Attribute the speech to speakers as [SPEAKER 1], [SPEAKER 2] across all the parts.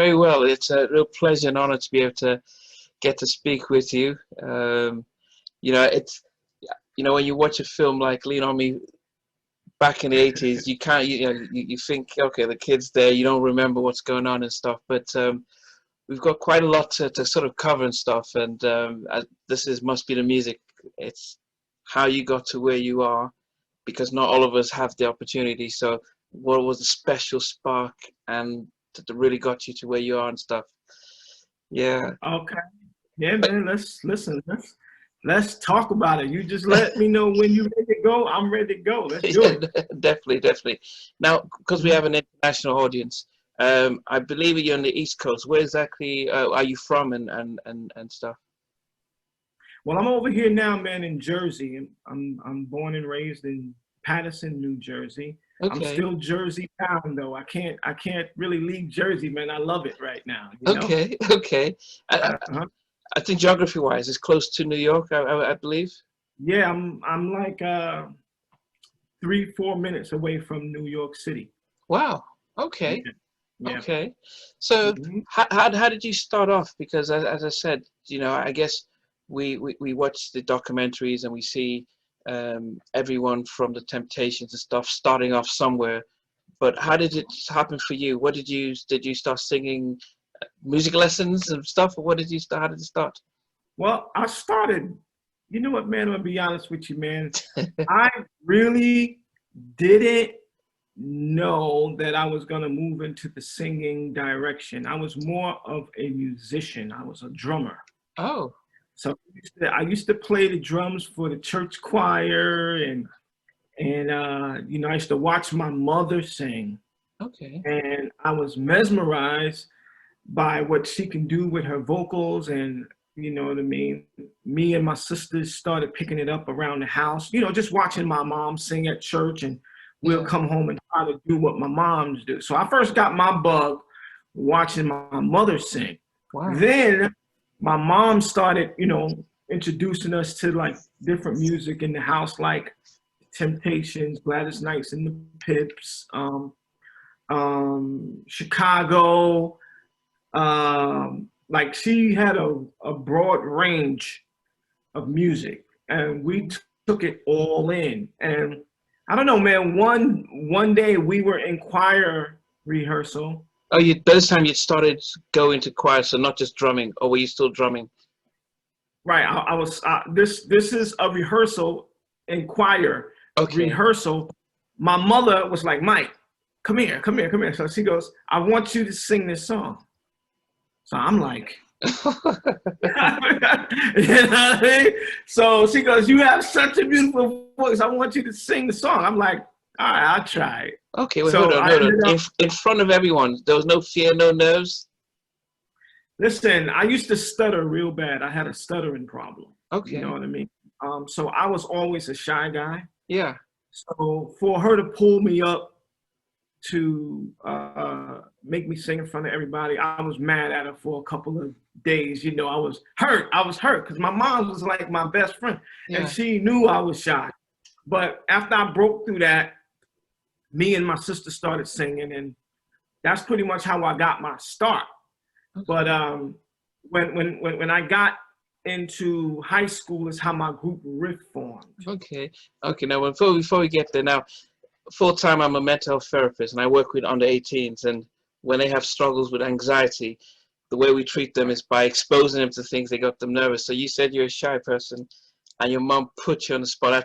[SPEAKER 1] very well. It's a real pleasure and honor to be able to get to speak with you. It's when you watch a film like Lean on Me back in the 80s, you can't you think, okay, the kid's there, you don't remember what's going on and stuff, but we've got quite a lot to sort of cover and stuff, and must be the music. It's how you got to where you are, because not all of us have the opportunity. So what was the special spark and that really got you to where you are and stuff? Yeah.
[SPEAKER 2] Okay. Yeah, man. Let's listen. Let's talk about it. You just let me know when you're ready to go. I'm ready to go. Let's do it.
[SPEAKER 1] Definitely. Now, because we have an international audience, I believe you're on the East Coast. Where exactly are you from and stuff?
[SPEAKER 2] Well, I'm over here now, man, in Jersey. I'm born and raised in Paterson, New Jersey. Okay. I'm still Jersey bound, though. I can't really leave Jersey, man. I love it right now. You know?
[SPEAKER 1] Okay. I think geography-wise, it's close to New York, I believe.
[SPEAKER 2] Yeah, I'm like 3-4 minutes away from New York City.
[SPEAKER 1] Wow. Okay.
[SPEAKER 2] Yeah.
[SPEAKER 1] Okay. So how did you start off? Because as I said, I guess we watch the documentaries and we see everyone from the Temptations and stuff starting off somewhere. But how did it happen for you? What did you start singing music lessons and stuff, or how did it start?
[SPEAKER 2] Well, I started, you know what, man, I'm gonna be honest with you, man. I really didn't know that I was gonna move into the singing direction. I was more of a musician. I was a drummer.
[SPEAKER 1] Oh.
[SPEAKER 2] So I used to play the drums for the church choir, and I used to watch my mother sing.
[SPEAKER 1] Okay.
[SPEAKER 2] And I was mesmerized by what she can do with her vocals, and you know what I mean? Me and my sisters started picking it up around the house, just watching my mom sing at church, and we'll come home and try to do what my moms do. So I first got my bug watching my mother sing.
[SPEAKER 1] Wow.
[SPEAKER 2] Then my mom started, introducing us to like different music in the house, like Temptations, Gladys Knights and the Pips, Chicago. Like she had a broad range of music, and we took it all in. And I don't know, man, one day we were in choir rehearsal.
[SPEAKER 1] Oh, by this time you started going to choir, so not just drumming, or were you still drumming?
[SPEAKER 2] Right, I was, this is a rehearsal in choir.
[SPEAKER 1] Okay.
[SPEAKER 2] Rehearsal. My mother was like, Mike, come here. So she goes, I want you to sing this song. So I'm like, you know what I mean? So she goes, you have such a beautiful voice. I want you to sing the song. I'm like, all right, I'll try it.
[SPEAKER 1] Okay, well, so hold on. In front of everyone, there was no fear, no nerves?
[SPEAKER 2] Listen, I used to stutter real bad. I had a stuttering problem.
[SPEAKER 1] Okay.
[SPEAKER 2] You know what I mean? So I was always a shy guy.
[SPEAKER 1] Yeah.
[SPEAKER 2] So for her to pull me up to make me sing in front of everybody, I was mad at her for a couple of days. I was hurt. Because my mom was like my best friend, and she knew I was shy. But after I broke through that, me and my sister started singing, and that's pretty much how I got my start. Okay. But when I got into high school is how my group Riff formed.
[SPEAKER 1] Okay. Now before we get there, now full-time I'm a mental health therapist, and I work with under 18s, and when they have struggles with anxiety, the way we treat them is by exposing them to things that got them nervous. So you said you're a shy person, and your mom put you on the spot.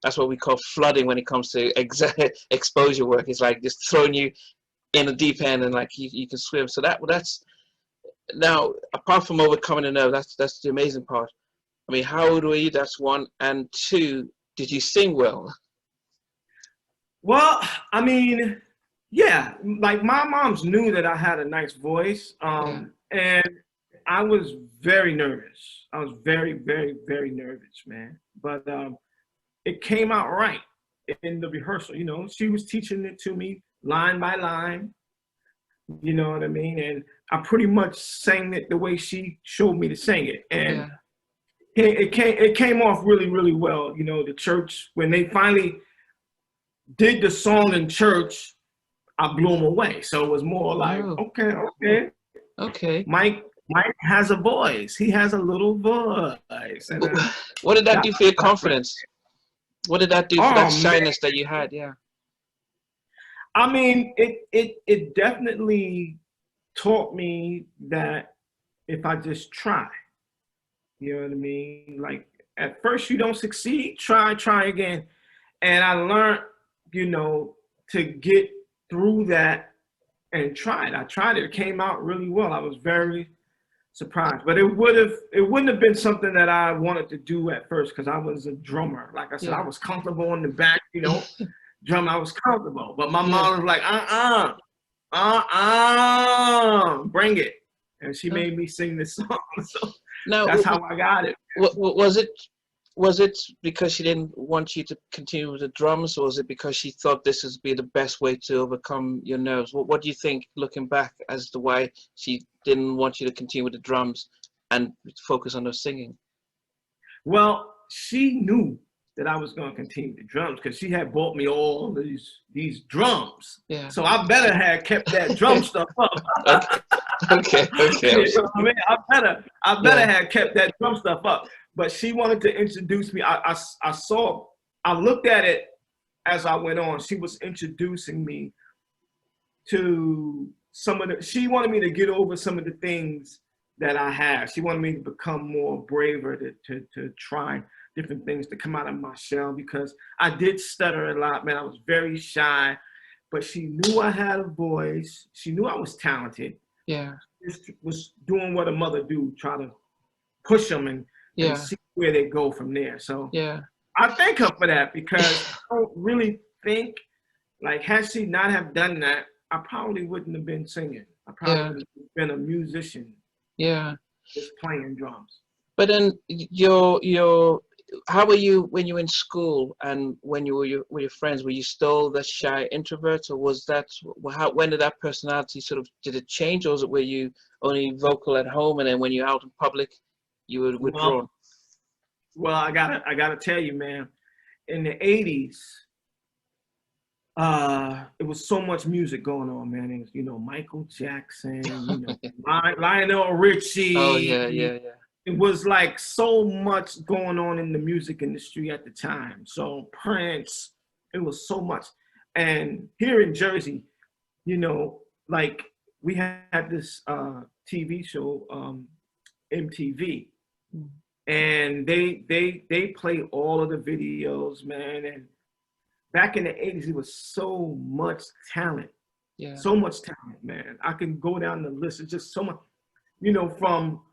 [SPEAKER 1] That's what we call flooding when it comes to exposure work. It's like just throwing you in a deep end, and like you can swim. So that's now, apart from overcoming the nerve, that's the amazing part. I mean, how old were you? That's one. And two, did you sing well?
[SPEAKER 2] Well, I mean, yeah, like my moms knew that I had a nice voice, and I was very nervous. I was very, very, very nervous, man. But it came out right in the rehearsal. She was teaching it to me line by line. You know what I mean? And I pretty much sang it the way she showed me to sing it, and it came off really, really well. The church, when they finally did the song in church, I blew them away. So it was more like, okay,
[SPEAKER 1] Okay.
[SPEAKER 2] Mike has a voice. He has a little voice. And
[SPEAKER 1] What did that do for your confidence? What did that do for that shyness that you had? Yeah.
[SPEAKER 2] I mean, it definitely taught me that if I just try, you know what I mean? Like at first you don't succeed, try again. And I learned, you know, to get through that and try it. I tried it. It came out really well. I was very surprised, but it wouldn't have been something that I wanted to do at first because I was a drummer. Like I said, I was comfortable in the back, you know, drum. I was comfortable, but my mom was like, bring it, and she made me sing this song. So that's how I got it.
[SPEAKER 1] Was it because she didn't want you to continue with the drums, or was it because she thought this would be the best way to overcome your nerves? What do you think, looking back, as to why she didn't want you to continue with the drums and focus on the singing?
[SPEAKER 2] Well, she knew that I was going to continue the drums because she had bought me all these drums. Yeah. So I better have kept that drum stuff up.
[SPEAKER 1] Okay.
[SPEAKER 2] You know what I mean? I better have kept that drum stuff up. But she wanted to introduce me. I looked at it as I went on. She was introducing me to she wanted me to get over some of the things that I have. She wanted me to become more braver, to try different things, to come out of my shell, because I did stutter a lot, man. I was very shy, but she knew I had a voice. She knew I was talented. Yeah. She was doing what a mother do, try to push them and see where they go from there. So I thank her for that, because I don't really think, like, had she not have done that, I probably wouldn't have been singing. I probably would have been a musician. Yeah. Just playing drums.
[SPEAKER 1] But then how were you when you were in school and when you were with your friends? Were you still the shy introvert, or was that when did that personality did it change, or was it were you only vocal at home and then when you're out in public you would withdraw?
[SPEAKER 2] Well, I gotta tell you, man, in the 80s, it was so much music going on, man. It was, you know, Michael Jackson, you know, Lionel Richie.
[SPEAKER 1] Oh yeah.
[SPEAKER 2] It was like so much going on in the music industry at the time. So Prince, it was so much. And here in Jersey, you know, like we had this TV show, MTV, and they play all of the videos, man. And back in the 80s, it was so much talent. Yeah. So much talent, man. I can go down the list. It's just so much, you know, from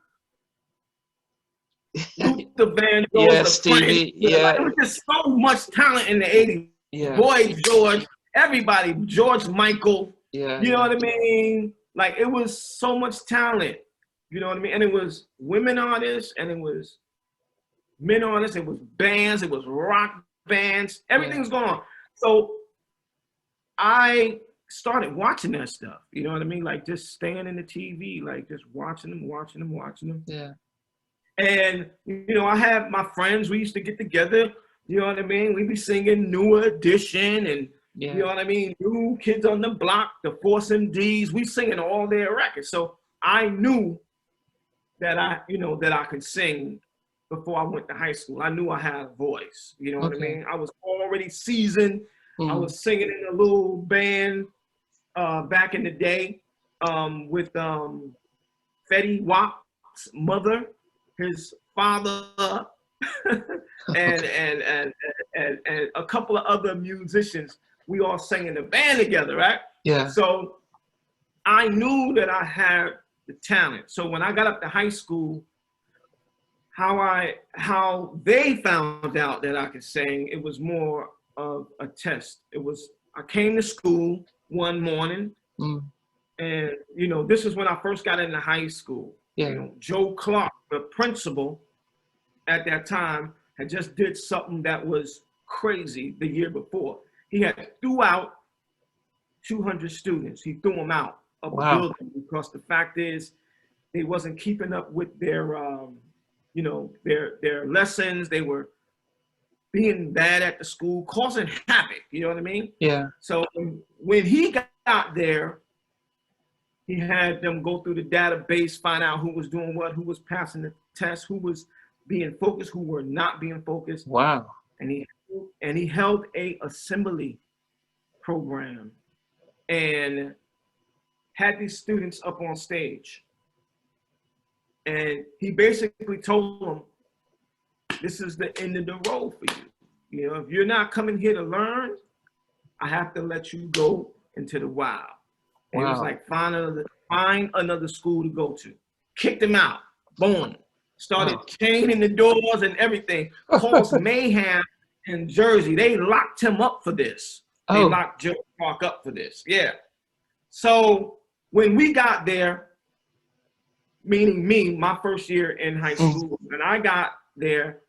[SPEAKER 2] Luther Vandross,
[SPEAKER 1] Stevie,
[SPEAKER 2] Prince, it was just so much talent in the 80s. Yeah. Boy George, everybody, George Michael. Yeah. You know what I mean? Like, it was so much talent. You know what I mean? And it was women artists, and it was men artists, it was bands, it was rock bands, everything was going on. So I started watching that stuff. You know what I mean? Like, just staying in the TV, like just watching them. Yeah. And, you know, I have my friends, we used to get together, you know what I mean? We'd be singing New Edition and, you know what I mean? New Kids on the Block, the Force MDs, we singing all their records. So I knew that I could sing before I went to high school. I knew I had a voice, you know what I mean? I was already seasoned. I was singing in a little band back in the day with Fetty Wap's mother, his father, and a couple of other musicians. We all sang in a band together, right? Yeah. So I knew that I had the talent. So when I got up to high school, how they found out that I could sing, it was more of a test. I came to school one morning, and you know, this is when I first got into high school. Yeah. You know, Joe Clark, the principal at that time, had just did something that was crazy the year before. He had threw out 200 students. He threw them out of the building because the fact is they wasn't keeping up with their their lessons. They were being bad at the school, causing havoc. You know what I mean? Yeah. So when he got there, He had them go through the database, find out who was doing what, who was passing the test, who was being focused, who were not being focused.
[SPEAKER 1] Wow.
[SPEAKER 2] And he held a assembly program and had these students up on stage. And he basically told them, this is the end of the road for you. You know, if you're not coming here to learn, I have to let you go into the wild. And it was like, find another school to go to. Kicked him out. Boom. Started chaining the doors and everything. Caused mayhem in Jersey. They locked him up for this. They locked Joe Park up for this. Yeah. So when we got there, meaning me, my first year in high school, when I got there,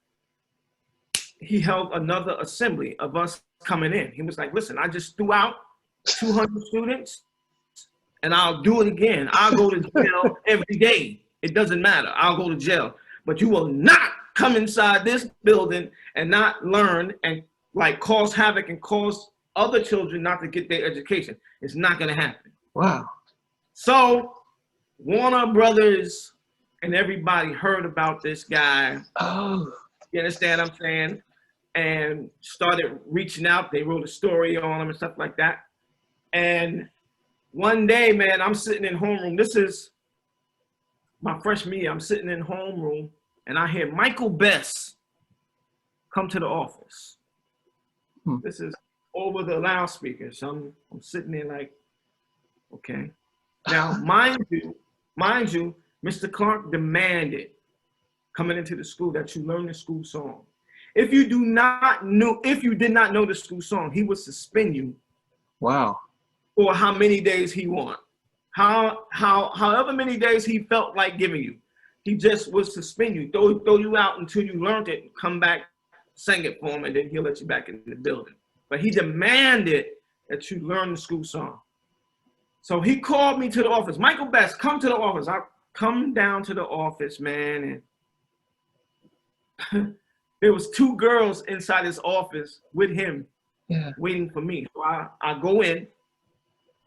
[SPEAKER 2] he held another assembly of us coming in. He was like, listen, I just threw out 200 students and I'll do it again. I'll go to jail every day. It doesn't matter. I'll go to jail. But you will not come inside this building and not learn and like cause havoc and cause other children not to get their education. It's not going to happen.
[SPEAKER 1] Wow.
[SPEAKER 2] So Warner Brothers and everybody heard about this guy.
[SPEAKER 1] Oh.
[SPEAKER 2] You understand what I'm saying? And started reaching out. They wrote a story on him and stuff like that. And one day, man, I'm sitting in homeroom. This is my freshman year. I'm sitting in homeroom and I hear Michael Best come to the office. This is over the loudspeaker. So I'm sitting there like, okay. Now, mind you, Mr. Clark demanded coming into the school that you learn the school song. If you did not know the school song, he would suspend you.
[SPEAKER 1] Wow.
[SPEAKER 2] For how many days he want. However many days he felt like giving you. He just would suspend you, throw you out until you learned it, come back, sing it for him, and then he'll let you back in the building. But he demanded that you learn the school song. So he called me to the office. Michael Best, come to the office. I come down to the office, man, and there was 2 girls inside his office with him, waiting for me. So I go in,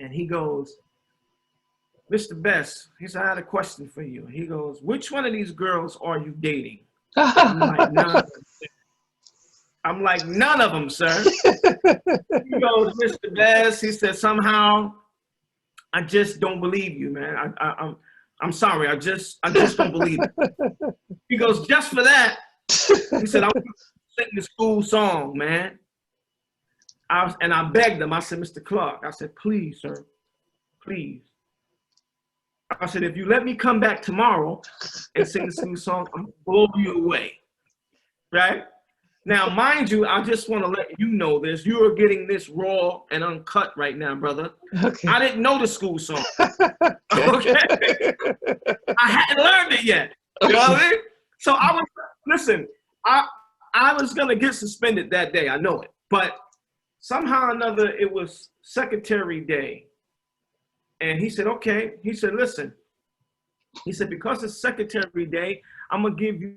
[SPEAKER 2] and he goes, Mr. Best, he said, I had a question for you. He goes, which one of these girls are you dating? I'm like, none of them. I'm like, none of them, sir. He goes, Mr. Best, he said, somehow, I just don't believe you, man. I'm sorry, I just don't believe it. He goes, just for that, he said, I want to sing the school song, man. And I begged him. I said, Mr. Clark, I said, please, sir, please. I said, if you let me come back tomorrow and sing the school song, I'm going to blow you away, right? Now, mind you, I just want to let you know this. You are getting this raw and uncut right now, brother. Okay. I didn't know the school song. Okay? I hadn't learned it yet. You know what I mean? So I was going to get suspended that day. I know it. But somehow or another, it was Secretary Day. And he said, okay. He said, listen. He said, because it's Secretary Day, I'm going to give you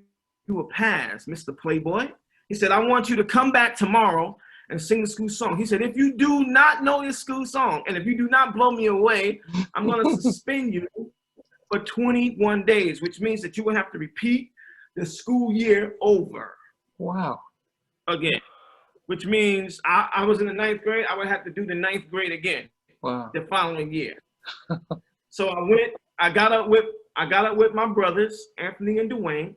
[SPEAKER 2] a pass, Mr. Playboy. He said, I want you to come back tomorrow and sing the school song. He said, if you do not know this school song, and if you do not blow me away, I'm going to suspend you for 21 days, which means that you will have to repeat the school year over.
[SPEAKER 3] Wow.
[SPEAKER 2] Again, which means I was in the 9th grade. I would have to do the 9th grade again.
[SPEAKER 3] Wow.
[SPEAKER 2] The following year. So I got up with my brothers, Anthony and Dwayne,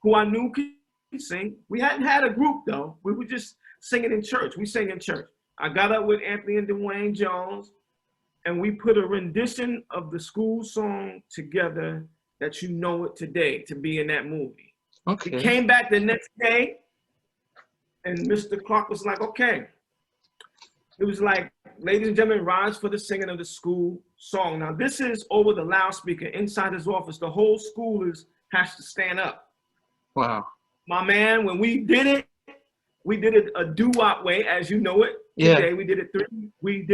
[SPEAKER 2] who I knew could sing. We hadn't had a group though. We were just singing in church. We sang in church. I got up with Anthony and Dwayne Jones, and we put a rendition of the school song together that you know it today to be in that movie.
[SPEAKER 3] Okay.
[SPEAKER 2] We came back the next day, and Mr. Clark was like, okay. It was like, ladies and gentlemen, rise for the singing of the school song. Now, this is over the loudspeaker inside his office. The whole school has to stand up.
[SPEAKER 3] Wow.
[SPEAKER 2] My man, when we did it a doo-wop way, as you know it. Today,
[SPEAKER 3] Yeah.
[SPEAKER 2] We did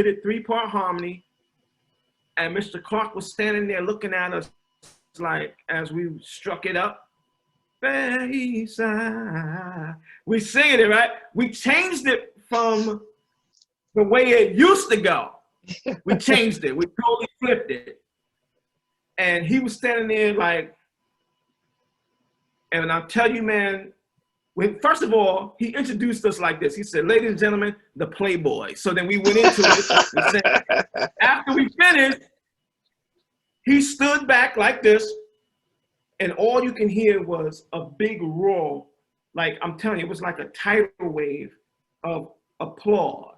[SPEAKER 2] it 3-part harmony. And Mr. Clark was standing there looking at us like, as we struck it up. We singing it, right? We changed it from the way it used to go. We changed it. We totally flipped it. And he was standing there like, and I'll tell you, man, first of all, he introduced us like this. He said, ladies and gentlemen, the Playboy. So then we went into it. And said, after we finished, he stood back like this, and all you can hear was a big roar. Like, I'm telling you, it was like a tidal wave of applause,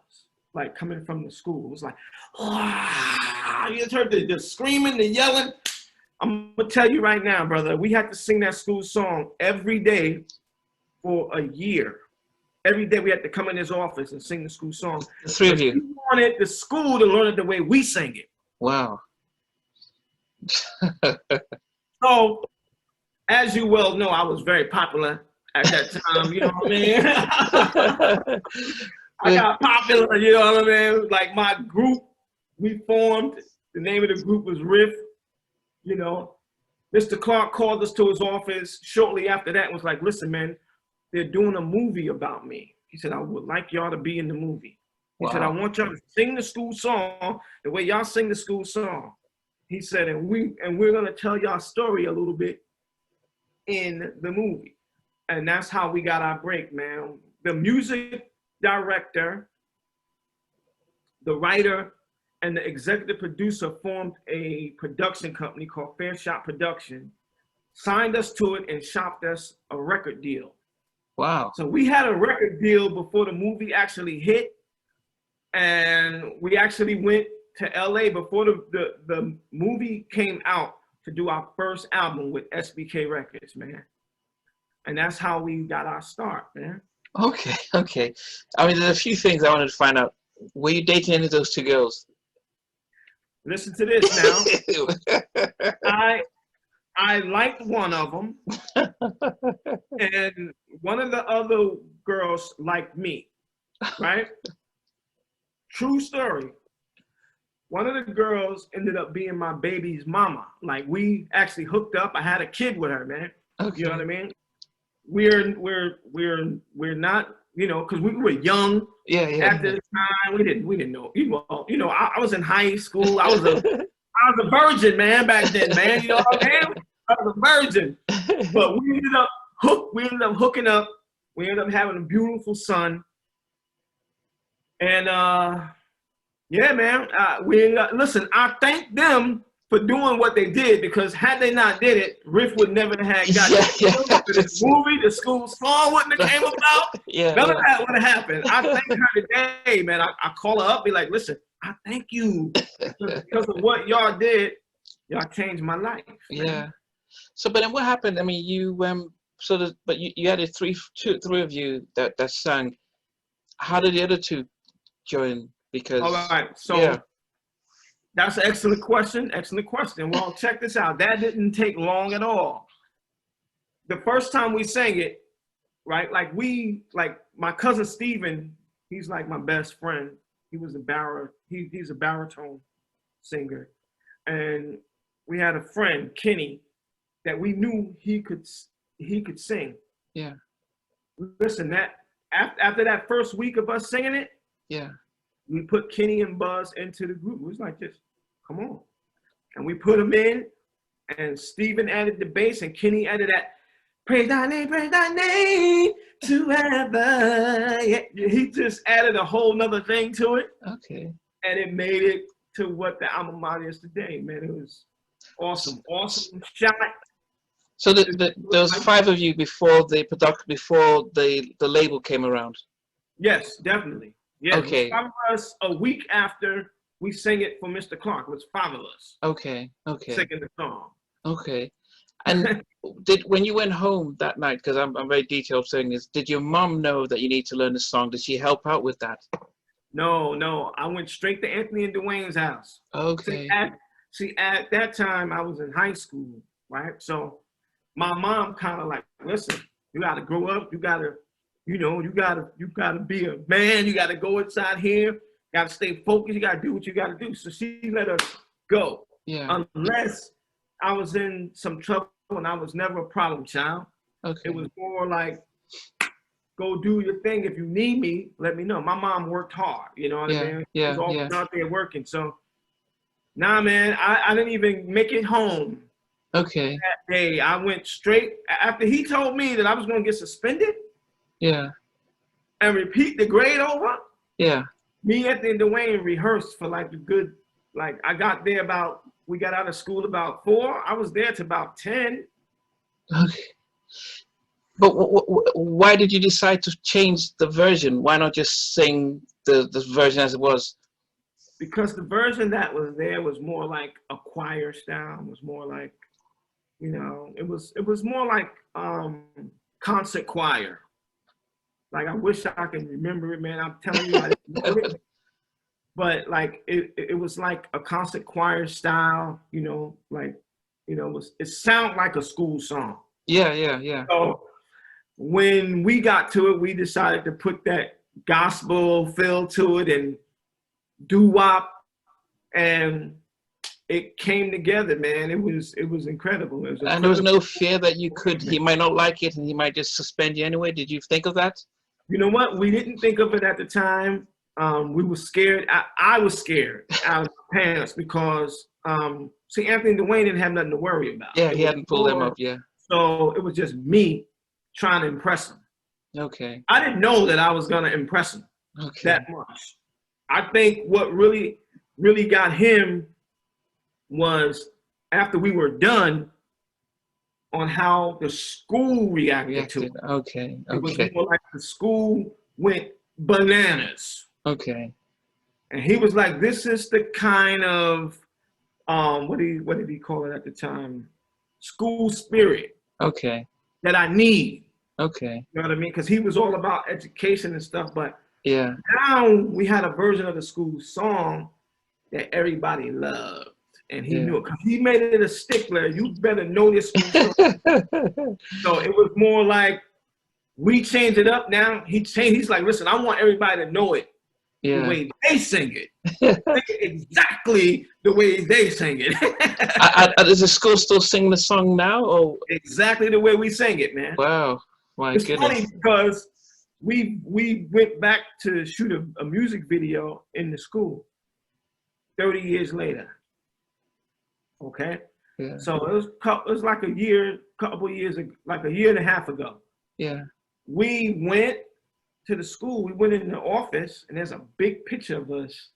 [SPEAKER 2] like coming from the school. It was like, ah, you just heard the screaming, the yelling. I'm gonna tell you right now, brother, we had to sing that school song every day for a year. Every day we had to come in his office and sing the school song.
[SPEAKER 1] The three of you.
[SPEAKER 2] We wanted the school to learn it the way we sang it.
[SPEAKER 1] Wow.
[SPEAKER 2] So, as you well know, I was very popular at that time, you know what I mean? I got popular, you know what I mean? Like my group, we formed, the name of the group was Riff. You know, Mr. Clark called us to his office shortly after that and was like, listen, man, they're doing a movie about me. He said, I would like y'all to be in the movie. He said, I want y'all to sing the school song the way y'all sing the school song. He said, and we're gonna tell y'all a story a little bit in the movie. And that's how we got our break, man. The music director, the writer, and the executive producer formed a production company called Fair Shot Production, signed us to it, and shopped us a record deal.
[SPEAKER 1] Wow.
[SPEAKER 2] So we had a record deal before the movie actually hit, and we actually went to LA before the movie came out to do our first album with SBK Records, man. And that's how we got our start, man.
[SPEAKER 1] Okay, okay. I mean, there's a few things I wanted to find out. Were you dating any of those two girls?
[SPEAKER 2] Listen to this now. I liked one of them, and one of the other girls liked me, right? True story. One of the girls ended up being my baby's mama. Like, we actually hooked up. I had a kid with her, man. Okay. You know what I mean? We're not, you know, because we were young.
[SPEAKER 1] Yeah.
[SPEAKER 2] At the time, we didn't know. You know, I was in high school. I was a virgin, man, back then, man. You know what I mean? I was a virgin. But we ended up hooking up. We ended up having a beautiful son. And yeah, man. Listen, I thank them for doing what they did, because had they not did it, Riff would never have got this movie, the school song wouldn't have came about. None of that would have happened. I thank her today, man. I call her up, be like, listen, I thank you because of what y'all did. Y'all changed my life. Man.
[SPEAKER 1] Yeah. So, but then what happened? I mean, you but you had three of you that sang. How did the other two join? Because
[SPEAKER 2] all right, so that's an excellent question. Excellent question. Well, check this out. That didn't take long at all. The first time we sang it, right? Like my cousin Steven, he's like my best friend. He was he's a baritone singer. And we had a friend, Kenny, that we knew he could sing.
[SPEAKER 1] Yeah.
[SPEAKER 2] Listen, that after that first week of us singing it, we put Kenny and Buzz into the group. It was like this, come on. And we put them in, and Steven added the bass, and Kenny added that, praise thy name to ever. Yeah, he just added a whole nother thing to it.
[SPEAKER 1] Okay.
[SPEAKER 2] And it made it to what the alma mater is today, man. It was awesome. Awesome shot.
[SPEAKER 1] So there was 5 of you before the label came around?
[SPEAKER 2] Yes, definitely. Yeah,
[SPEAKER 1] okay.
[SPEAKER 2] It was 5 of us a week after we sang it for Mr. Clark. It was 5 of us.
[SPEAKER 1] Okay.
[SPEAKER 2] Singing the song.
[SPEAKER 1] Okay. And when you went home that night, because I'm very detailed saying this, did your mom know that you need to learn the song? Did she help out with that?
[SPEAKER 2] No. I went straight to Anthony and Dwayne's house.
[SPEAKER 1] Okay.
[SPEAKER 2] See, at that time, I was in high school, right? So my mom kind of like, listen, you got to grow up. You got to be a man. You got to go inside here. Got to stay focused. You got to do what you got to do. So she let us go.
[SPEAKER 1] Yeah.
[SPEAKER 2] Unless I was in some trouble, and I was never a problem child.
[SPEAKER 1] Okay.
[SPEAKER 2] It was more like, go do your thing. If you need me, let me know. My mom worked hard. You know what I mean?
[SPEAKER 1] Yeah.
[SPEAKER 2] She was always out there working. So Nah, man, I didn't even make it home
[SPEAKER 1] Okay.
[SPEAKER 2] that day. I went straight, after he told me that I was going to get suspended
[SPEAKER 1] Yeah.
[SPEAKER 2] and repeat the grade over,
[SPEAKER 1] Yeah.
[SPEAKER 2] me and Dwayne rehearsed for like a good, like I got there about, we got out of school about 4. I was there to about 10.
[SPEAKER 1] Okay. But why did you decide to change the version? Why not just sing the version as it was?
[SPEAKER 2] Because the version that was there was more like a choir style. It was more like, you know, it was more like concert choir. Like I wish I could remember it, man. I'm telling you, I didn't know it. But like it was like a concert choir style, you know, like, you know, it sounded like a school song.
[SPEAKER 1] Yeah, yeah, yeah.
[SPEAKER 2] So when we got to it, we decided to put that gospel feel to it and doo-wop, and it came together, man. It was incredible. It was
[SPEAKER 1] And there was no fear that he might not like it and he might just suspend you anyway. Did you think of that?
[SPEAKER 2] You know what? We didn't think of it at the time. We were scared. I was scared out of my pants because see, Anthony Dwayne didn't have nothing to worry about.
[SPEAKER 1] Yeah, he hadn't pulled them up, yeah.
[SPEAKER 2] So it was just me trying to impress him.
[SPEAKER 1] Okay.
[SPEAKER 2] I didn't know that I was gonna impress him that much. I think what really got him was after we were done on how the school reacted to it.
[SPEAKER 1] Okay.
[SPEAKER 2] It was more like the school went bananas.
[SPEAKER 1] Okay.
[SPEAKER 2] And he was like, this is the kind of what did he call it at the time? School spirit.
[SPEAKER 1] Okay.
[SPEAKER 2] That I need.
[SPEAKER 1] Okay.
[SPEAKER 2] You know what I mean? Because he was all about education and stuff, but
[SPEAKER 1] yeah.
[SPEAKER 2] Now we had a version of the school song that everybody loved. And he knew it because he made it a stickler. You better know this school song. So it was more like we changed it up now. He's like, listen, I want everybody to know it the way they sing it. Exactly the way they sing it.
[SPEAKER 1] Does the school still sing the song now? Or?
[SPEAKER 2] Exactly the way we sing it, man.
[SPEAKER 1] Wow. My
[SPEAKER 2] it's
[SPEAKER 1] goodness.
[SPEAKER 2] Funny because we went back to shoot a music video in the school 30 years later. Okay?
[SPEAKER 1] Yeah.
[SPEAKER 2] So it was like a year and a half ago.
[SPEAKER 1] Yeah.
[SPEAKER 2] We went to the school, we went in the office, and there's a big picture of us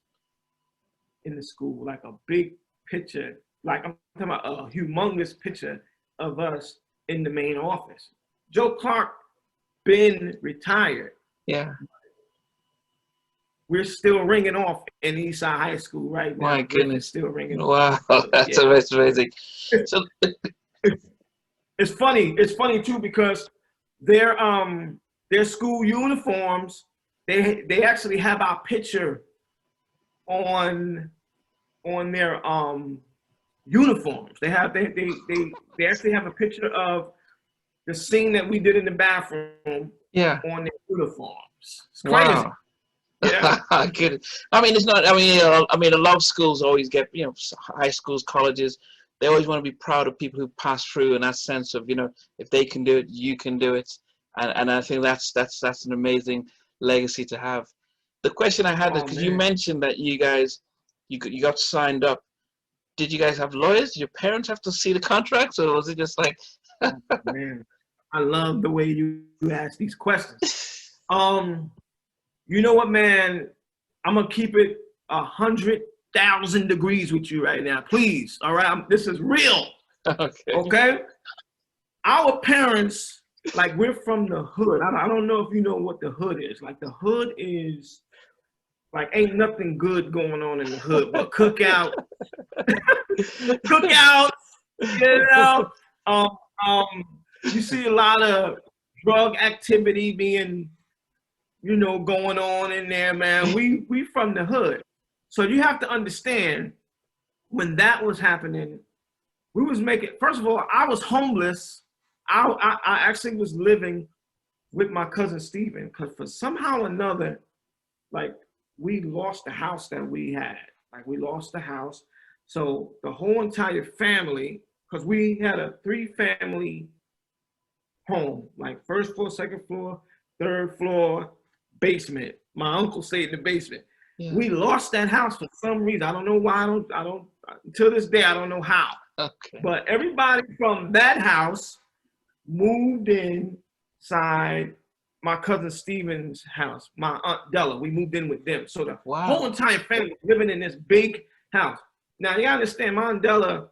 [SPEAKER 2] in the school, like a big picture, like I'm talking about a humongous picture of us in the main office. Joe Clark been retired.
[SPEAKER 1] Yeah.
[SPEAKER 2] We're still ringing off in Eastside High School right now.
[SPEAKER 1] My goodness.
[SPEAKER 2] Still ringing
[SPEAKER 1] off. Wow, that's amazing. So
[SPEAKER 2] it's funny. It's funny too because their school uniforms, they actually have our picture on their uniforms. They actually have a picture of the scene that we did in the bathroom on their uniforms. It's crazy.
[SPEAKER 1] Wow.
[SPEAKER 2] Yeah.
[SPEAKER 1] I mean, it's not. I mean, a lot of schools always get, high schools, colleges. They always want to be proud of people who pass through, in that sense of, if they can do it, you can do it, and I think that's an amazing legacy to have. The question I had is because you mentioned that you guys, you got signed up. Did you guys have lawyers? Did your parents have to see the contracts, or was it just like?
[SPEAKER 2] Oh, man, I love the way you ask these questions. You know what, man? I'm gonna keep it 100,000 degrees with you right now, please. All right, this is real. Okay. Our parents, like, we're from the hood. I don't know if you know what the hood is. Like, the hood is like ain't nothing good going on in the hood, but cookout, you see a lot of drug activity being, going on in there, man. We from the hood. So you have to understand when that was happening, we was making, first of all, I was homeless. I actually was living with my cousin Steven because for somehow or another, like we lost the house that we had. Like we lost the house. So the whole entire family, because we had a 3-family home, like first floor, second floor, third floor, basement. My uncle stayed in the basement. Yeah. We lost that house for some reason. I don't know why. To this day, I don't know how.
[SPEAKER 1] Okay.
[SPEAKER 2] But everybody from that house moved inside my cousin Steven's house, my Aunt Della. We moved in with them. So the whole entire family was living in this big house. Now, you understand, my Aunt Della,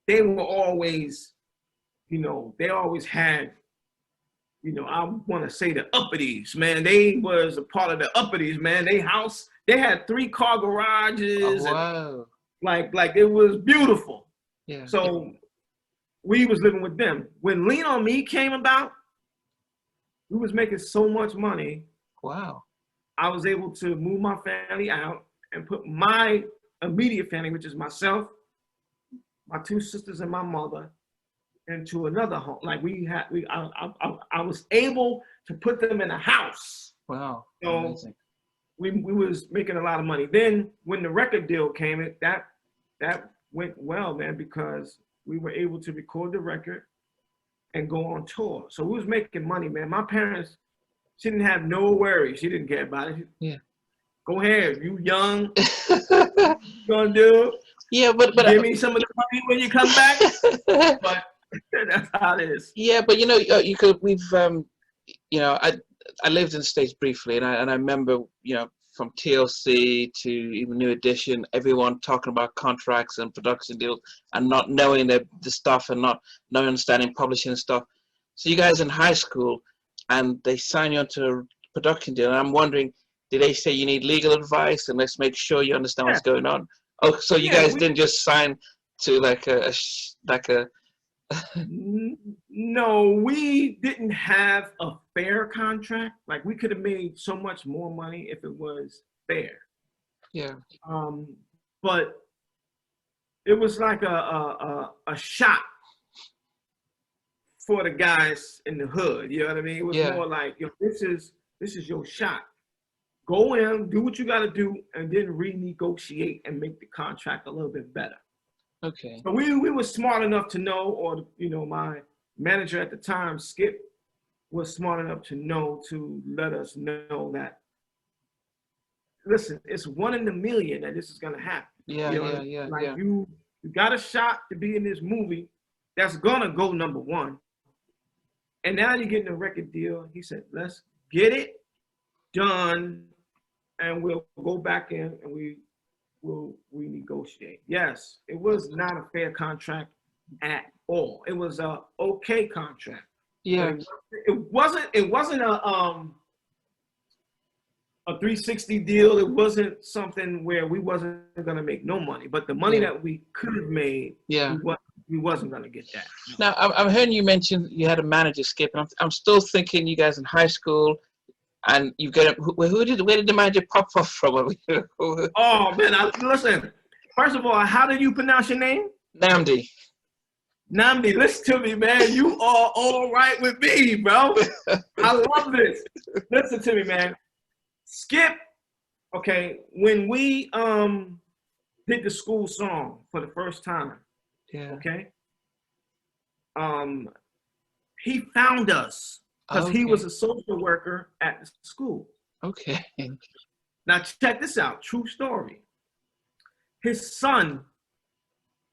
[SPEAKER 2] they were always, you know, they always had, you know, I want to say the uppities, man. They was a part of the uppities, man. They had 3-car garages.
[SPEAKER 1] Oh, wow.
[SPEAKER 2] And like it was beautiful.
[SPEAKER 1] Yeah.
[SPEAKER 2] So we was living with them. When Lean on Me came about, we was making so much money.
[SPEAKER 1] Wow.
[SPEAKER 2] I was able to move my family out and put my immediate family, which is myself, my 2 sisters, and my mother, into another home. Like I was able to put them in a house.
[SPEAKER 1] Wow.
[SPEAKER 2] So
[SPEAKER 1] amazing.
[SPEAKER 2] we was making a lot of money. Then when the record deal came, that went well, man, because we were able to record the record and go on tour. So we was making money, man. My parents, she didn't have no worries. She didn't care about it.
[SPEAKER 1] Yeah.
[SPEAKER 2] Go ahead, you young. You gonna do?
[SPEAKER 1] Yeah, but
[SPEAKER 2] give me some of the money when you come back. But that's how it is.
[SPEAKER 1] Yeah, but you know, you know, I lived in the States briefly, and I remember, you know, from TLC to even New Edition, everyone talking about contracts and production deals and not knowing the stuff and not understanding publishing and stuff. So you guys in high school, and they sign you onto a production deal, and I'm wondering, did they say you need legal advice and let's make sure you understand what's going on? Oh, so you guys didn't just sign to like a
[SPEAKER 2] No, we didn't have a fair contract. Like, we could have made so much more money if it was fair.
[SPEAKER 1] Yeah.
[SPEAKER 2] But it was like a shot for the guys in the hood. You know what I mean? It was more like, yo, this is your shot. Go in, do what you got to do, and then renegotiate and make the contract a little bit better.
[SPEAKER 1] Okay.
[SPEAKER 2] So we were smart enough to know, or, you know, my manager at the time, Skip, was smart enough to know to let us know that, listen, it's 1 in a million that this is gonna happen.
[SPEAKER 1] Yeah,
[SPEAKER 2] you know,
[SPEAKER 1] yeah.
[SPEAKER 2] Like you got a shot to be in this movie that's gonna go #1, and now you're getting a record deal. He said, let's get it done, and we'll go back in and we negotiate. Yes, it was not a fair contract at all. It was a okay contract.
[SPEAKER 1] Yeah.
[SPEAKER 2] It wasn't a 360 deal. It wasn't something where we wasn't gonna make no money, but the money that we could have made, we wasn't gonna get that.
[SPEAKER 1] Now I'm hearing you mention you had a manager, Skip, and I'm still thinking you guys in high school. And you get where did the manager pop up from?
[SPEAKER 2] Oh man, listen. First of all, how did you pronounce your name?
[SPEAKER 1] Nnamdi.
[SPEAKER 2] Nnamdi, listen to me, man. You are all right with me, bro. I love this. Listen to me, man. Skip. Okay, when we did the school song for the first time.
[SPEAKER 1] Yeah.
[SPEAKER 2] Okay. He found us. Because he was a social worker at the school.
[SPEAKER 1] Okay.
[SPEAKER 2] Now check this out, true story. His son,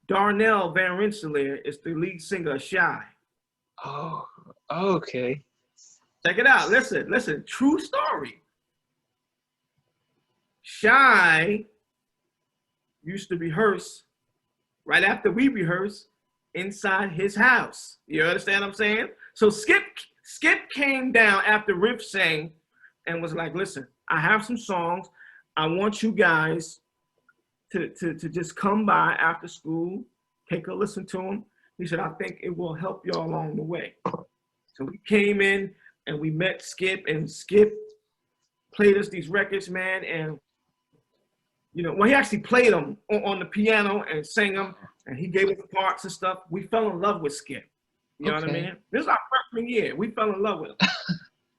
[SPEAKER 2] Darnell Van Rensselaer, is the lead singer of Shy.
[SPEAKER 1] Oh, okay.
[SPEAKER 2] Check it out, listen, true story. Shy used to rehearse right after we rehearsed inside his house. You understand what I'm saying? So Skip came down after Riff sang and was like, listen, I have some songs. I want you guys to just come by after school, take a listen to them. He said, I think it will help y'all along the way. So we came in and we met Skip, and Skip played us these records, man. And, you know, well, he actually played them on the piano and sang them, and he gave us parts and stuff. We fell in love with Skip. You know what I mean? This is our freshman year. We fell in love with him.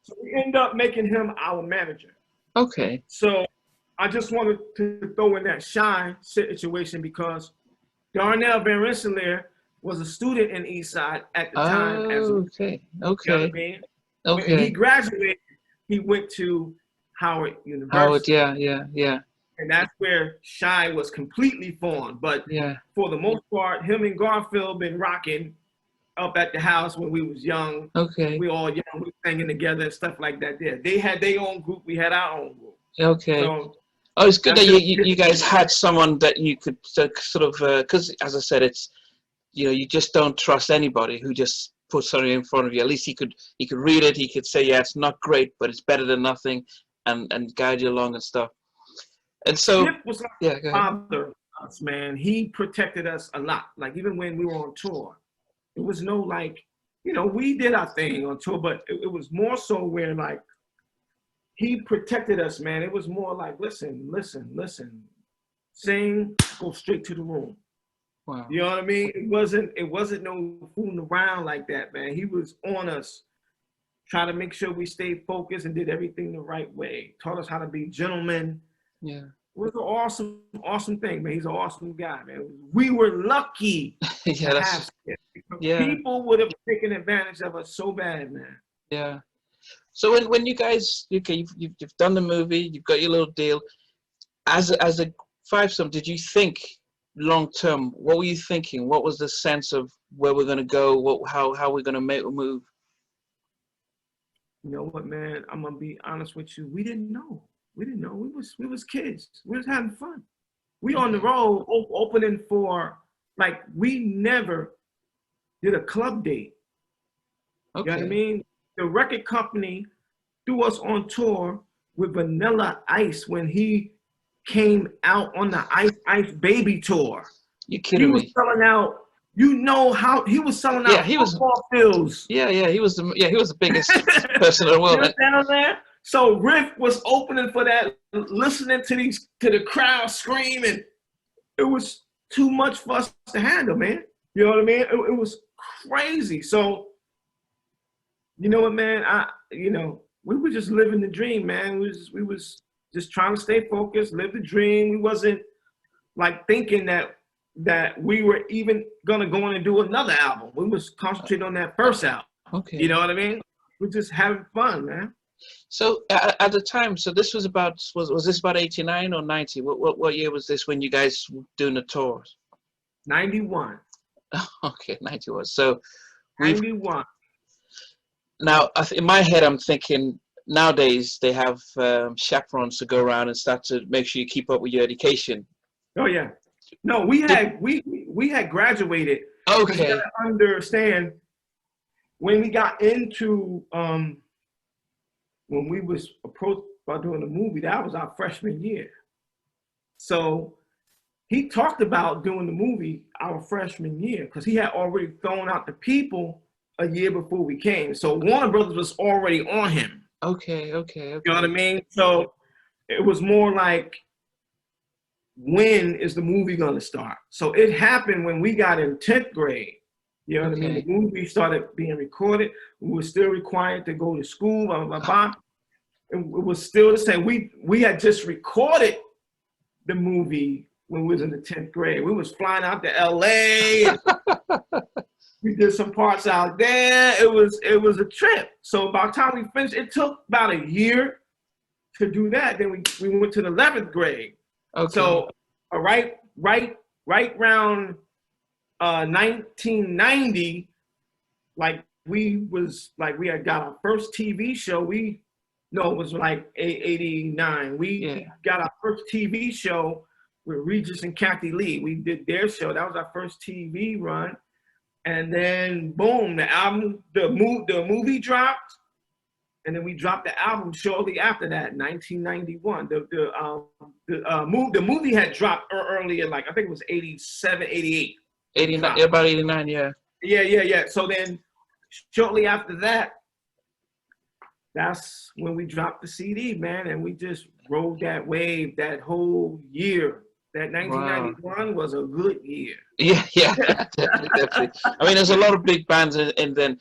[SPEAKER 2] So we ended up making him our manager.
[SPEAKER 1] Okay.
[SPEAKER 2] So I just wanted to throw in that Shy situation because Darnell Van Rensselaer was a student in Eastside at the time.
[SPEAKER 1] Okay.
[SPEAKER 2] You know what I mean?
[SPEAKER 1] Okay.
[SPEAKER 2] When he graduated, he went to Howard University.
[SPEAKER 1] Howard, yeah.
[SPEAKER 2] And that's where Shy was completely formed. But
[SPEAKER 1] Yeah.
[SPEAKER 2] for the most part, him and Garfield been rocking up at the house when we was young.
[SPEAKER 1] Okay.
[SPEAKER 2] We all young, we singing together and stuff like that. There, they had their own group, we had our own group.
[SPEAKER 1] Okay.
[SPEAKER 2] So,
[SPEAKER 1] oh, it's good that you guys had someone that you could sort of, because as I said, it's, you know, you just don't trust anybody who just puts something in front of you. At least he could read it. He could say, yeah, it's not great, but it's better than nothing, and guide you along and stuff. And so,
[SPEAKER 2] Skip was like
[SPEAKER 1] yeah, go ahead.
[SPEAKER 2] father to us, man. He protected us a lot. Like even when we were on tour, it was no like, you know, we did our thing on tour, but it was more so where like he protected us, man. It was more like, listen, sing, go straight to the room.
[SPEAKER 1] Wow.
[SPEAKER 2] You know what I mean? It wasn't no fooling around like that, man. He was on us, trying to make sure we stayed focused and did everything the right way. Taught us how to be gentlemen.
[SPEAKER 1] Yeah.
[SPEAKER 2] It was an awesome thing, man. He's an awesome guy, man. We were lucky
[SPEAKER 1] Yeah,
[SPEAKER 2] to have Skip.
[SPEAKER 1] Yeah.
[SPEAKER 2] People would have taken advantage of us so bad, man.
[SPEAKER 1] Yeah. So when you guys, okay, you've done the movie, you've got your little deal. As a fivesome, did you think long term? What were you thinking? What was the sense of where we're gonna go? How we're gonna make a move?
[SPEAKER 2] You know what, man? I'm gonna be honest with you. We didn't know. We was kids. We was having fun. We on the road opening for, like, we never did a club date.
[SPEAKER 1] Okay.
[SPEAKER 2] You know what I mean? The record company threw us on tour with Vanilla Ice when he came out on the Ice Baby tour.
[SPEAKER 1] You kidding
[SPEAKER 2] me? He was selling out. You know how he was selling out football fields.
[SPEAKER 1] Yeah, he was the biggest person in the world.
[SPEAKER 2] You understand what I'm saying? So Riff was opening for that, listening to the crowd screaming. It was too much for us to handle, man. You know what I mean? It was crazy. So, you know what, man? We were just living the dream, man. We was just trying to stay focused, live the dream. We wasn't like thinking that we were even gonna go in and do another album. We was concentrating on that first album.
[SPEAKER 1] Okay.
[SPEAKER 2] You know what I mean? We're just having fun, man.
[SPEAKER 1] So at the time, so this was was this about 89 or 90? What year was this when you guys were doing the tours?
[SPEAKER 2] 91.
[SPEAKER 1] Okay, 91. So
[SPEAKER 2] 91.
[SPEAKER 1] Now, in my head, I'm thinking nowadays they have chaperones to go around and start to make sure you keep up with your education.
[SPEAKER 2] Oh yeah. No, we had graduated.
[SPEAKER 1] Okay.
[SPEAKER 2] You gotta understand, when we got into when we was approached about doing the movie, that was our freshman year. So he talked about doing the movie our freshman year because he had already thrown out the people a year before we came. So Warner Brothers was already on him.
[SPEAKER 1] Okay.
[SPEAKER 2] You know what I mean? So it was more like, when is the movie gonna start? So it happened when we got in 10th grade. You know what I mean? The movie started being recorded. We were still required to go to school, blah, blah, blah. It was still the same. We had just recorded the movie when we was in the 10th grade. We was flying out to LA. We did some parts out there. It was a trip. So by the time we finished, it took about a year to do that. Then we went to the 11th grade. Okay. So right around 1990, like we had got our first TV show. It was like 89. We got our first TV show with Regis and Kathy Lee. We did their show. That was our first TV run. And then boom, the movie dropped, and then we dropped the album shortly after that, 1991. The movie had dropped earlier, like I think it was 87, 88.
[SPEAKER 1] 89, about 89, yeah.
[SPEAKER 2] Yeah. So then shortly after that, that's when we dropped the CD, man, and we just rode that wave that whole year. That 1991 was a good year.
[SPEAKER 1] Yeah, definitely. I mean, there's a lot of big bands, and then,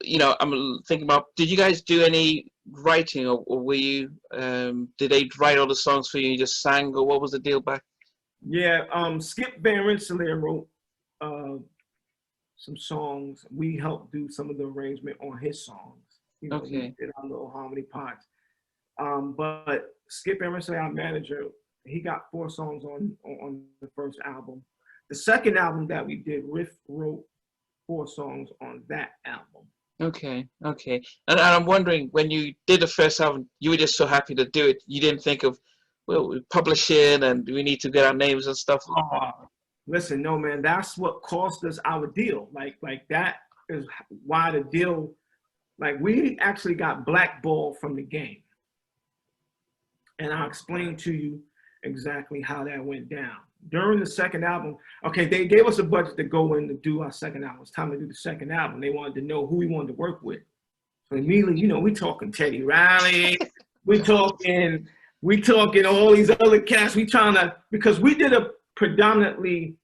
[SPEAKER 1] you know, I'm thinking about, did you guys do any writing, or were you, did they write all the songs for you and you just sang, or what was the deal back?
[SPEAKER 2] Yeah, Skip Van Rensselaer wrote some songs. We helped do some of the arrangement on his songs. You know, we did our little harmony parts. But Skip Van Rensselaer, our manager, He got 4 songs on the first album. The second album that we did, Riff wrote 4 songs on that album.
[SPEAKER 1] Okay. And I'm wondering, when you did the first album, you were just so happy to do it. You didn't think of, well, we're publishing and we need to get our names and stuff.
[SPEAKER 2] Listen, no, man, that's what cost us our deal. Like that is why the deal, like we actually got blackballed from the game. And I'll explain to you exactly how that went down. During the second album, okay, they gave us a budget to go in to do our second album. It's time to do the second album. They wanted to know who we wanted to work with. So immediately, you know, we talking Teddy Riley, we talking all these other cats. We trying to, because we did a predominantly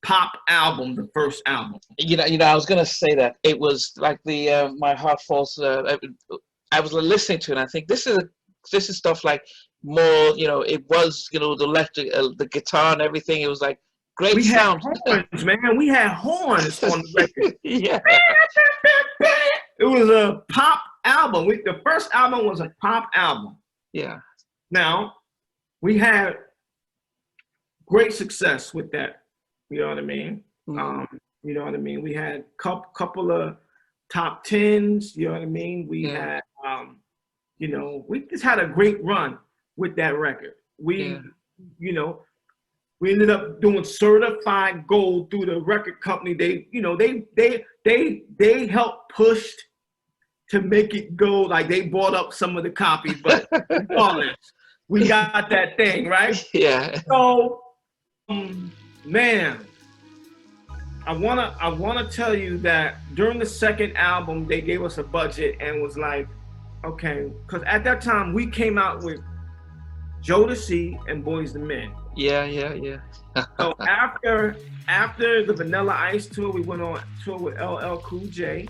[SPEAKER 2] pop album, the first album.
[SPEAKER 1] You know, I was gonna say that it was like the My Heart Falls. I was listening to it, and I think this is stuff like more. You know, it was, you know, the electric, the guitar and everything. It was like great sound.
[SPEAKER 2] We had horns, man. We had horns on the record.
[SPEAKER 1] Yeah.
[SPEAKER 2] It was a pop album. The first album was a pop album.
[SPEAKER 1] Yeah.
[SPEAKER 2] Now, we had great success with that. You know what I mean?
[SPEAKER 1] Mm-hmm.
[SPEAKER 2] You know what I mean? We had couple of top 10s. You know what I mean? We had, you know, we just had a great run with that record. You know, we ended up doing certified gold through the record company. They, you know, they helped push to make it go. Like they bought up some of the copies, but we got that thing, right?
[SPEAKER 1] Yeah.
[SPEAKER 2] So, man, I wanna tell you that during the second album, they gave us a budget and was like, okay, because at that time we came out with Jodeci and Boyz II Men.
[SPEAKER 1] Yeah.
[SPEAKER 2] So after the Vanilla Ice tour, we went on tour with LL Cool J.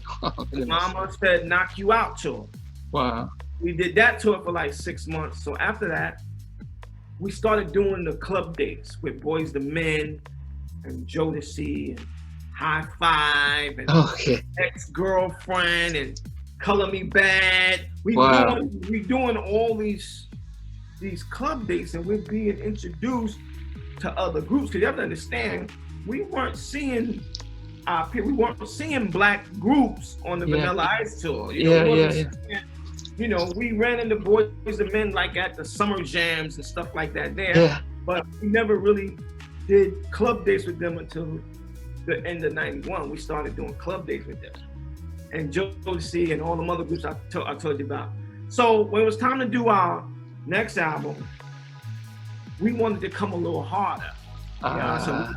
[SPEAKER 2] Mama Said Knock You Out tour.
[SPEAKER 1] Wow.
[SPEAKER 2] We did that tour for like 6 months. So after that, we started doing the club dates with Boyz II Men and Jodeci and High Five and Ex-Girlfriend and Color Me Bad. We doing all these club dates, and we're being introduced to other groups. Because you have to understand, we weren't seeing black groups on the Vanilla Ice tour. You know, we ran into Boyz II Men like at the summer jams and stuff like that there. Yeah. But we never really did club dates with them until the end of '91. We started doing club dates with them. And Jodeci and all them other groups I told you about. So when it was time to do our next album, we wanted to come a little harder. So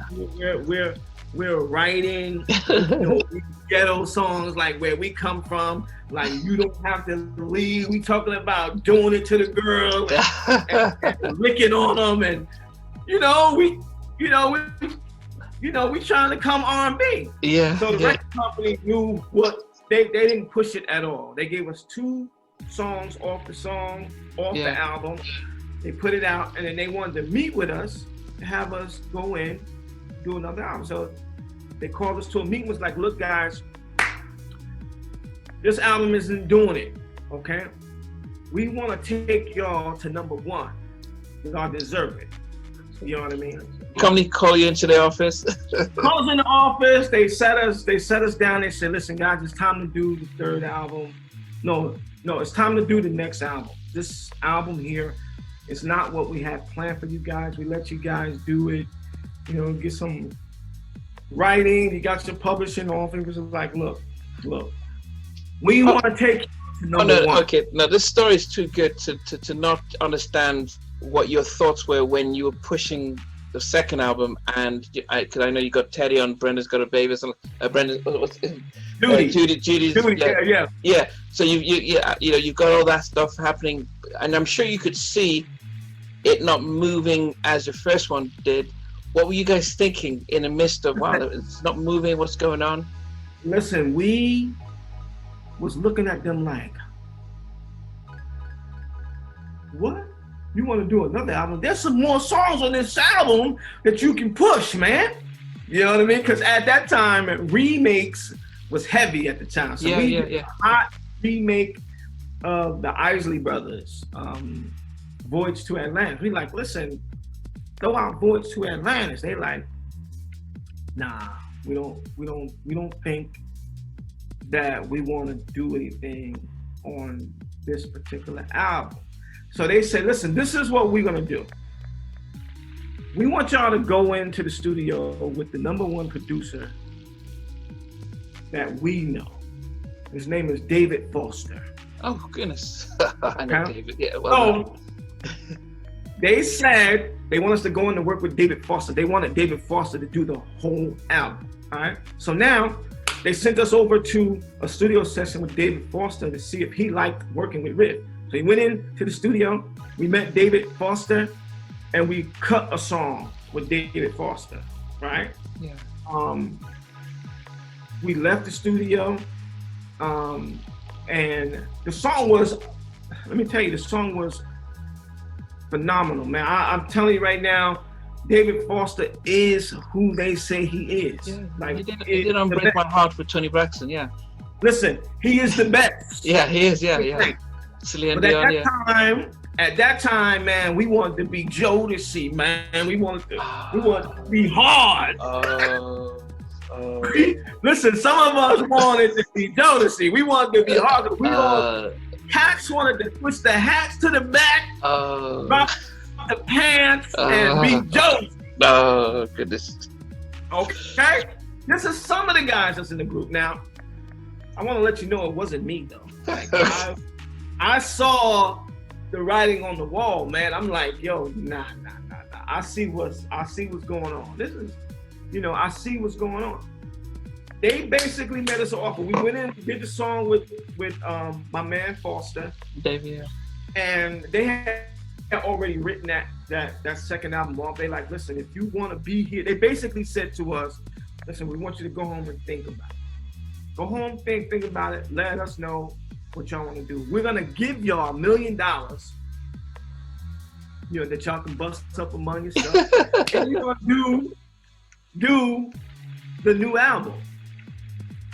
[SPEAKER 2] we're writing, you know, ghetto songs like Where We Come From, like You Don't Have to Leave. We talking about doing it to the girl and licking on them, and we trying to come R&B.
[SPEAKER 1] Yeah.
[SPEAKER 2] So the record company knew what they didn't push it at all. They gave us 2 songs off the album. They put it out, and then they wanted to meet with us to have us go in, do another album. So they called us to a meeting, was like, look guys, this album isn't doing it, okay? We want to take y'all to #1. Y'all deserve it. You know what I mean?
[SPEAKER 1] Company call you into the office?
[SPEAKER 2] Call us in the office. They set us down. They said, listen guys, it's time to do the third album. No, it's time to do the next album. This album here is not what we had planned for you guys. We let you guys do it, you know, get some writing. You got your publishing off. It was like, look, we want to take you to #1.
[SPEAKER 1] Okay, now this story is too good to not understand what your thoughts were when you were pushing the second album, and because I know you got Teddy on, Brenda's Got a Baby, Judy's, yeah. So you've got all that stuff happening, and I'm sure you could see it not moving as your first one did. What were you guys thinking in the midst of, wow, it's not moving, what's going on?
[SPEAKER 2] Listen, we was looking at them like, what? You want to do another album? There's some more songs on this album that you can push, man. You know what I mean? Because at that time, remakes was heavy at the time. So we did a hot remake of the Isley Brothers, Voyage to Atlantis. We like, listen, throw our voice to Atlantis. They like, nah, we don't think that we want to do anything on this particular album. So they say, listen, this is what we're gonna do. We want y'all to go into the studio with the #1 producer that we know. His name is David Foster.
[SPEAKER 1] Oh goodness. I know David. Yeah,
[SPEAKER 2] well, so they said they want us to go in to work with David Foster. They wanted David Foster to do the whole album. All right. So now they sent us over to a studio session with David Foster to see if he liked working with Riff. So he went into the studio, we met David Foster, and we cut a song with David Foster, right?
[SPEAKER 1] Yeah.
[SPEAKER 2] We left the studio, and the song was, let me tell you, the song was phenomenal, man. I'm telling you right now, David Foster is who they say he is.
[SPEAKER 1] Yeah. Like, he did Break My Heart with Tony Braxton, yeah.
[SPEAKER 2] Listen, he is the best.
[SPEAKER 1] Yeah, he is, yeah.
[SPEAKER 2] But at that time, man, we wanted to be Jodeci, man. We wanted to be hard. Listen, some of us wanted to be Jodeci. We wanted to be hard. Cats wanted to push the hats to the back, drop the pants, and be Jodeci.
[SPEAKER 1] Oh, goodness.
[SPEAKER 2] Okay? This is some of the guys that's in the group. Now, I want to let you know it wasn't me, though. Like, I saw the writing on the wall, man. I'm like, yo, nah. I see what's going on. This is, I see what's going on. They basically made us an offer. We went in, did the song with my man Foster,
[SPEAKER 1] David,
[SPEAKER 2] and they had already written that second album off. They like, listen, if you want to be here, they basically said to us, listen, we want you to go home and think about it. Go home, think about it. Let us know what y'all want to do. We're gonna give y'all $1 million, that y'all can bust up among yourself, and you're gonna do the new album.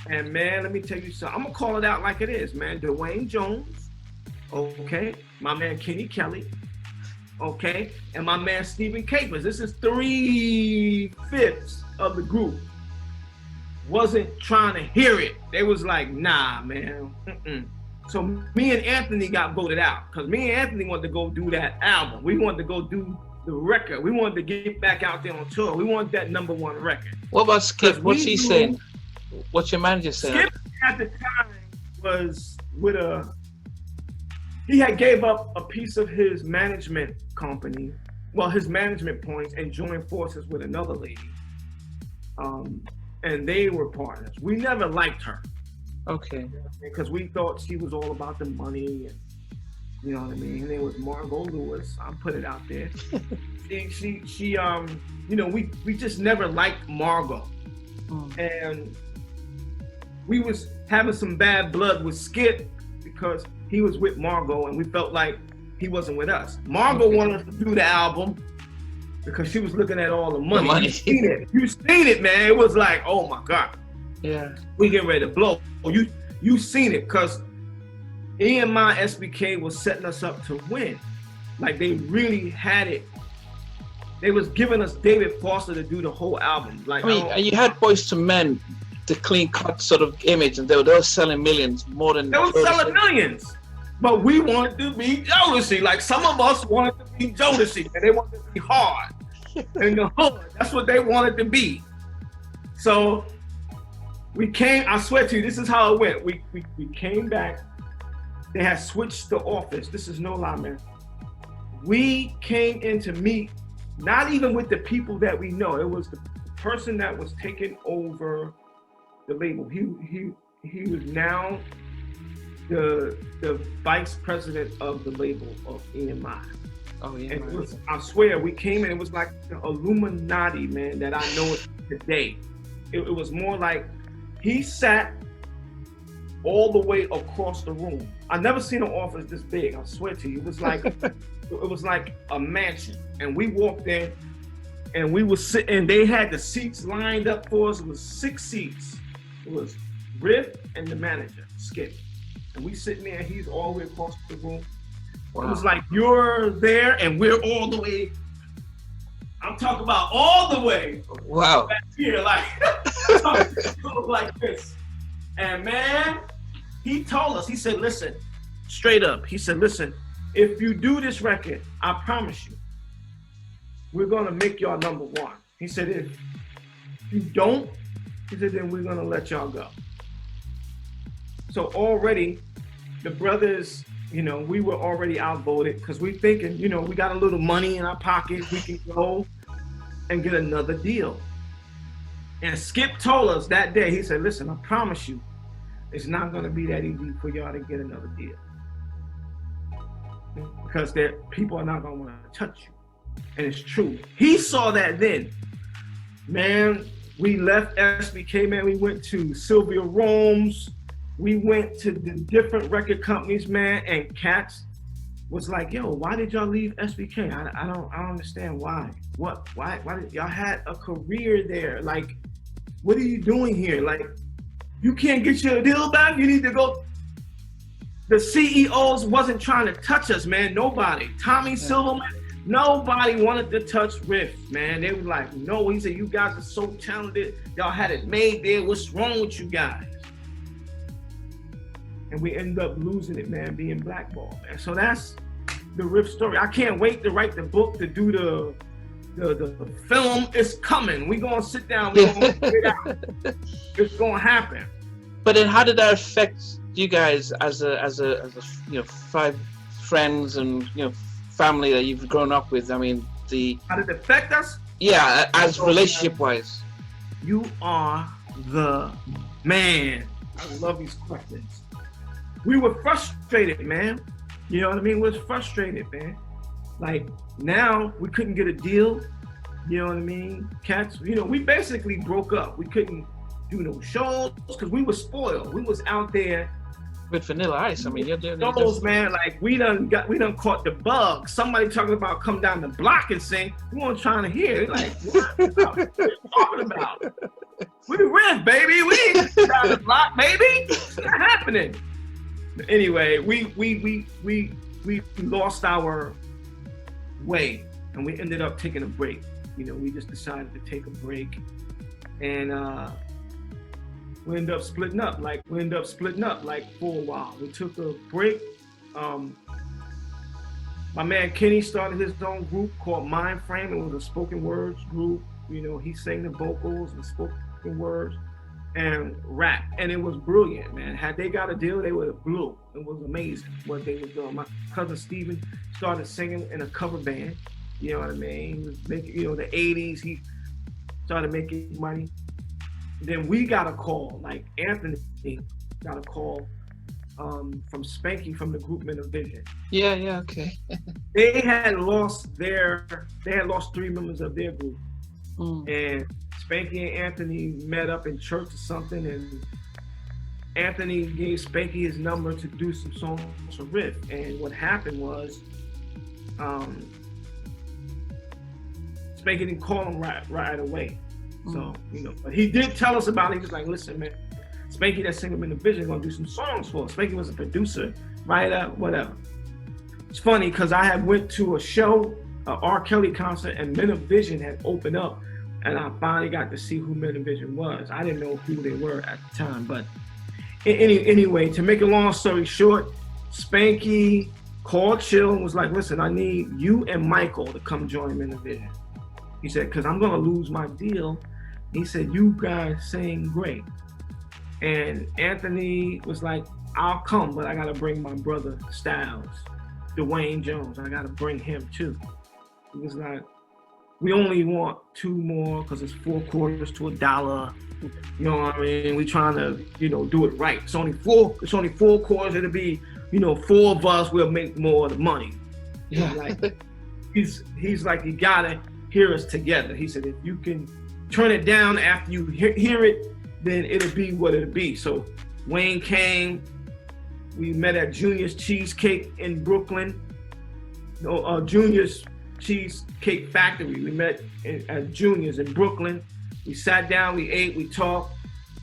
[SPEAKER 2] And man, let me tell you something. I'm gonna call it out like it is, man. Dwayne Jones, okay, my man Kenny Kelly, okay, and my man Stephen Capers. This is 3/5 of the group. Wasn't trying to hear it. They was like, nah, man. So me and Anthony got voted out because me and Anthony wanted to go do that album. We wanted to go do the record. We wanted to get back out there on tour. We wanted that #1 record.
[SPEAKER 1] What about Skip? What's he saying? What's your manager saying?
[SPEAKER 2] Skip at the time was with he had gave up a piece of his management company, his management points, and joined forces with another lady. And they were partners. We never liked her.
[SPEAKER 1] Okay.
[SPEAKER 2] Because we thought she was all about the money, and you know what I mean. Her name was Margot Lewis. I'll put it out there. she we just never liked Margot, and we was having some bad blood with Skip because he was with Margot, and we felt like he wasn't with us. Margot wanted us to do the album because she was looking at all the money. You seen it, man. It was like, oh my God.
[SPEAKER 1] Yeah.
[SPEAKER 2] We getting ready to blow. You seen it, because EMI SBK was setting us up to win. Like, they really had it. They was giving us David Foster to do the whole album. Like,
[SPEAKER 1] I mean, you had Boys to Men, the clean cut sort of image, and they were selling millions more than.
[SPEAKER 2] They were selling millions, but we wanted to be Jodeci. Like, some of us wanted to be Jodeci, and they wanted to be hard in the hood. That's what they wanted to be. So we came. I swear to you, this is how it went. We came back. They had switched the office. This is no lie, man. We came in to meet, not even with the people that we know. It was the person that was taking over the label. He was now the vice president of the label of EMI.
[SPEAKER 1] Oh yeah.
[SPEAKER 2] And it was, I swear, we came in. It was like the Illuminati, man, that I know it today. It was more like he sat all the way across the room. I never seen an office this big. I swear to you, it was like a mansion. And we walked in, and we were sitting. They had the seats lined up for us. It was 6 seats. It was Riff and the manager, Skip. And we sitting there. He's all the way across the room. Wow. It was like, you're there, and we're all the way. I'm talking about all the way.
[SPEAKER 1] Wow.
[SPEAKER 2] Back here, like, like this. And man, he told us, he said, listen, straight up, he said, listen, if you do this record, I promise you, we're gonna make y'all number one. He said, if you don't, he said, then we're gonna let y'all go. So already, the brothers, you know, we were already outvoted because we thinking, you know, we got a little money in our pocket, we can go and get another deal. And Skip told us that day, he said, listen, I promise you, it's not gonna be that easy for y'all to get another deal. Because people are not gonna wanna touch you. And it's true. He saw that then. Man, we left SBK, man, we went to Sylvia Rome's, we went to the different record companies, man, and Cats was like, yo, why did y'all leave SBK? I don't understand why. Why did y'all had a career there? Like, what are you doing here? Like, you can't get your deal back, you need to go. The CEOs wasn't trying to touch us, man, nobody. Tommy Silverman, nobody wanted to touch Riff, man. They were like, no, he said, you guys are so talented. Y'all had it made there, what's wrong with you guys? And we ended up losing it, man, being blackballed, man. So that's the Riff story. I can't wait to write the book, to do the film. It's coming. We're gonna sit down, we're gonna figure it out. It's gonna happen.
[SPEAKER 1] But then how did that affect you guys as a you know, 5 friends and, you know, family that you've grown up with? I mean,
[SPEAKER 2] how did it affect us?
[SPEAKER 1] Yeah, as relationship wise.
[SPEAKER 2] You are the man. I love these questions. We were frustrated, man. You know what I mean? We was frustrated, man. Like, now we couldn't get a deal. You know what I mean? Cats, you know, we basically broke up. We couldn't do no shows because we were spoiled. We was out there
[SPEAKER 1] with Vanilla Ice. I mean, you're doing
[SPEAKER 2] those, man. Like, we done caught the bug. Somebody talking about come down the block and sing. We weren't trying to hear it. Like, what are you talking about? We Riff, baby. We ain't down the block, baby. It's not happening. Anyway, we lost our way and we ended up taking a break. You know, we just decided to take a break, and we ended up splitting up. Like, for a while. We took a break. My man Kenny started his own group called Mind Frame. It was a spoken words group. You know, he sang the vocals and spoken words and rap, and it was brilliant, man. Had they got a deal, they would have blew. It was amazing what they were doing. My cousin Steven started singing in a cover band. You know what I mean? He was making, you know, the 80s. He started making money. Then we got a call, like Anthony got a call from Spanky from the group Men of Vizion.
[SPEAKER 1] Yeah, okay.
[SPEAKER 2] They had lost 3 members of their group. And Spanky and Anthony met up in church or something, and Anthony gave Spanky his number to do some songs for Riff. And what happened was, Spanky didn't call him right away. So, you know, but he did tell us about it. He was like, listen, man, Spanky, that singer Men of Vizion, gonna do some songs for us. Spanky was a producer, writer, whatever. It's funny because I had went to a show, a R. Kelly concert, and Men of Vizion had opened up, and I finally got to see who Men of Vizion was. I didn't know who they were at the time, but anyway, to make a long story short, Spanky called Chill and was like, listen, I need you and Michael to come join Men of Vizion. He said, because I'm going to lose my deal. He said, you guys sing great. And Anthony was like, I'll come, but I got to bring my brother Styles, Dwayne Jones. I got to bring him too. He was like, we only want 2 more because it's 4 quarters to $1. You know what I mean? We trying to, you know, do it right. It's only 4 quarters. It'll be, you know, 4 of us will make more of the money.
[SPEAKER 1] Yeah.
[SPEAKER 2] Like, he's like, you gotta hear us together. He said, if you can turn it down after you hear it, then it'll be what it'll be. So Wayne came. We met at Junior's Cheesecake in Brooklyn. Junior's Cheesecake Factory. We met at Junior's in Brooklyn. We sat down, we ate, we talked,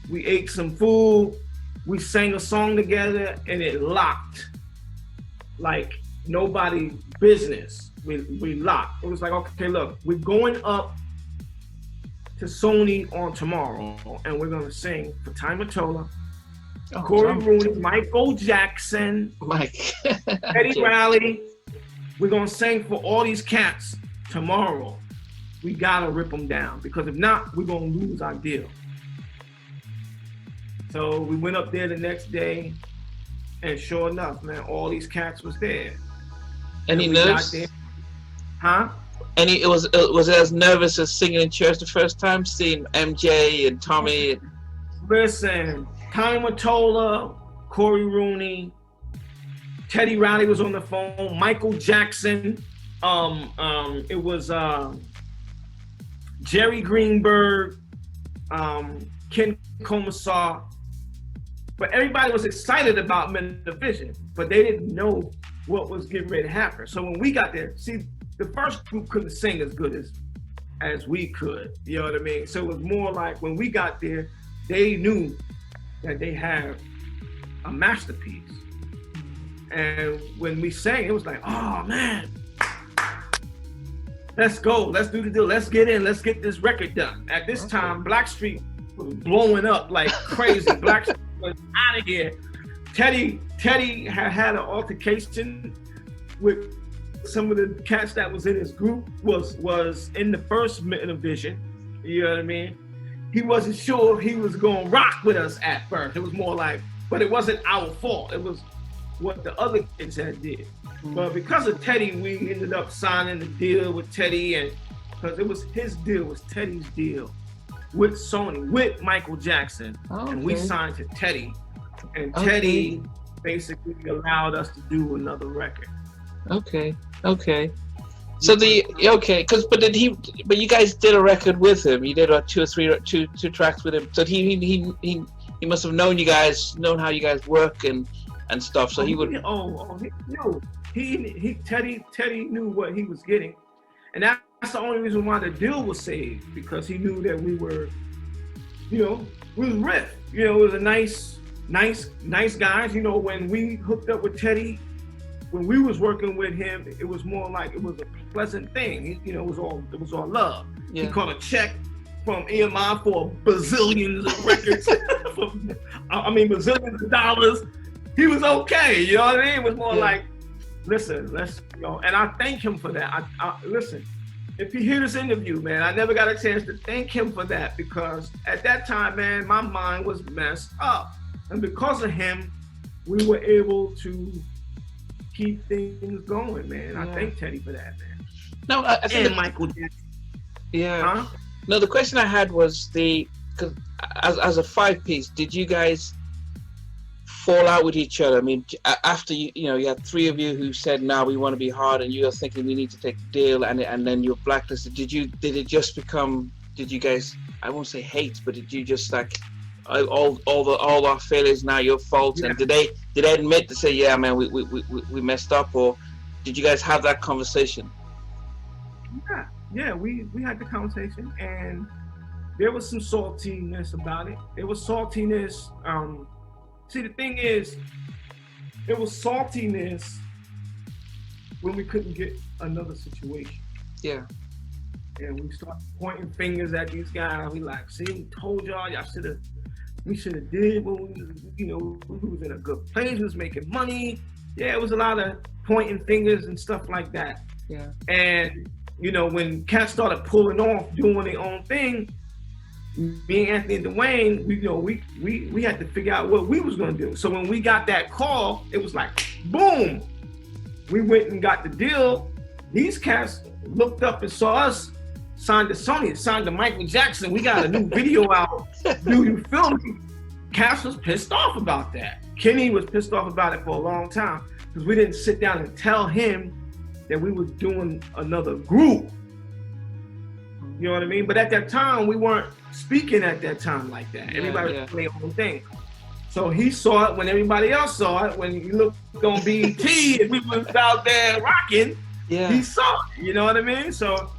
[SPEAKER 2] we ate some food, we sang a song together, and it locked. Like, nobody's business. We locked. It was like, okay, look, we're going up to Sony on tomorrow, and we're gonna sing for Ty Mottola, Corey Rooney, Michael Jackson, Eddie Riley. We're gonna sing for all these cats tomorrow. We gotta rip them down, because if not, we're gonna lose our deal. So we went up there the next day, and sure enough, man, all these cats was there.
[SPEAKER 1] Any nerves?
[SPEAKER 2] Huh?
[SPEAKER 1] Was it as nervous as singing in church the first time, seeing MJ and Tommy?
[SPEAKER 2] Listen, Ty Mottola, Corey Rooney, Teddy Riley was on the phone, Michael Jackson, it was Jerry Greenberg, Ken Commissar. But everybody was excited about Men of Vizion, but they didn't know what was getting ready to happen. So when we got there, see, the first group couldn't sing as good as we could, you know what I mean? So it was more like when we got there, they knew that they had a masterpiece. And when we sang, it was like, oh man, let's go, let's do the deal, let's get in, let's get this record done. At this time, Blackstreet was blowing up like crazy. Blackstreet was out of here. Teddy had an altercation with some of the cats that was in his group, was in the first Men of Vizion, you know what I mean? He wasn't sure he was gonna rock with us at first. It was more like, but it wasn't our fault. It was what the other kids had did. But because of Teddy, we ended up signing the deal with Teddy, and because it was his deal, it was Teddy's deal with Sony, with Michael Jackson. And we signed to Teddy. And Teddy basically allowed us to do another record.
[SPEAKER 1] Okay. So but you guys did a record with him. You did two tracks with him. So he must have known you guys, known how you guys work and stuff. So he would. He knew.
[SPEAKER 2] Teddy knew what he was getting, and that's the only reason why the deal was saved, because he knew that we were, we was Riff. It was a nice guys. When we hooked up with Teddy, when we was working with him, it was more like it was a pleasant thing. It was all love. Yeah. He caught a check from EMI for bazillions of records. Bazillions of dollars. He was okay. You know what I mean? It was more like, listen, let's and I thank him for that. I listen. If you hear this interview, man, I never got a chance to thank him for that, because at that time, man, my mind was messed up. And because of him, we were able to keep things going, man. I thank Teddy for that, man.
[SPEAKER 1] No, I think
[SPEAKER 2] Michael Jackson.
[SPEAKER 1] Yeah. Huh? No, the question I had was because as a 5-piece, did you guys fall out with each other? I mean, after you had 3 of you who said, "No, we want to be hard," and you were thinking we need to take the deal, and then you're blacklisted. Did it just become? Did you guys? I won't say hate, but did you just like all our failures now your fault? Yeah. And did they admit to say, "Yeah, man, we messed up," or did you guys have that conversation? Yeah, we had the conversation, and there was some saltiness about it. There was saltiness. See, the thing is, there was saltiness when we couldn't get another situation. Yeah. And we started pointing fingers at these guys. We like, see, we told y'all we should have did what we was in a good place, we was making money. Yeah, it was a lot of pointing fingers and stuff like that. Yeah. And, when cats started pulling off, doing their own thing, me and Anthony and Dwayne, we had to figure out what we was gonna do. So when we got that call, it was like, boom! We went and got the deal. These cats looked up and saw us, signed to Sony, signed to Michael Jackson. We got a new video out. Do you feel me? Cass was pissed off about that. Kenny was pissed off about it for a long time, because we didn't sit down and tell him that we was doing another group. You know what I mean? But at that time, we weren't speaking at that time like that. Everybody was doing their own thing. So he saw it when everybody else saw it. When you looked on BET and we was out there rocking, he saw it. You know what I mean? So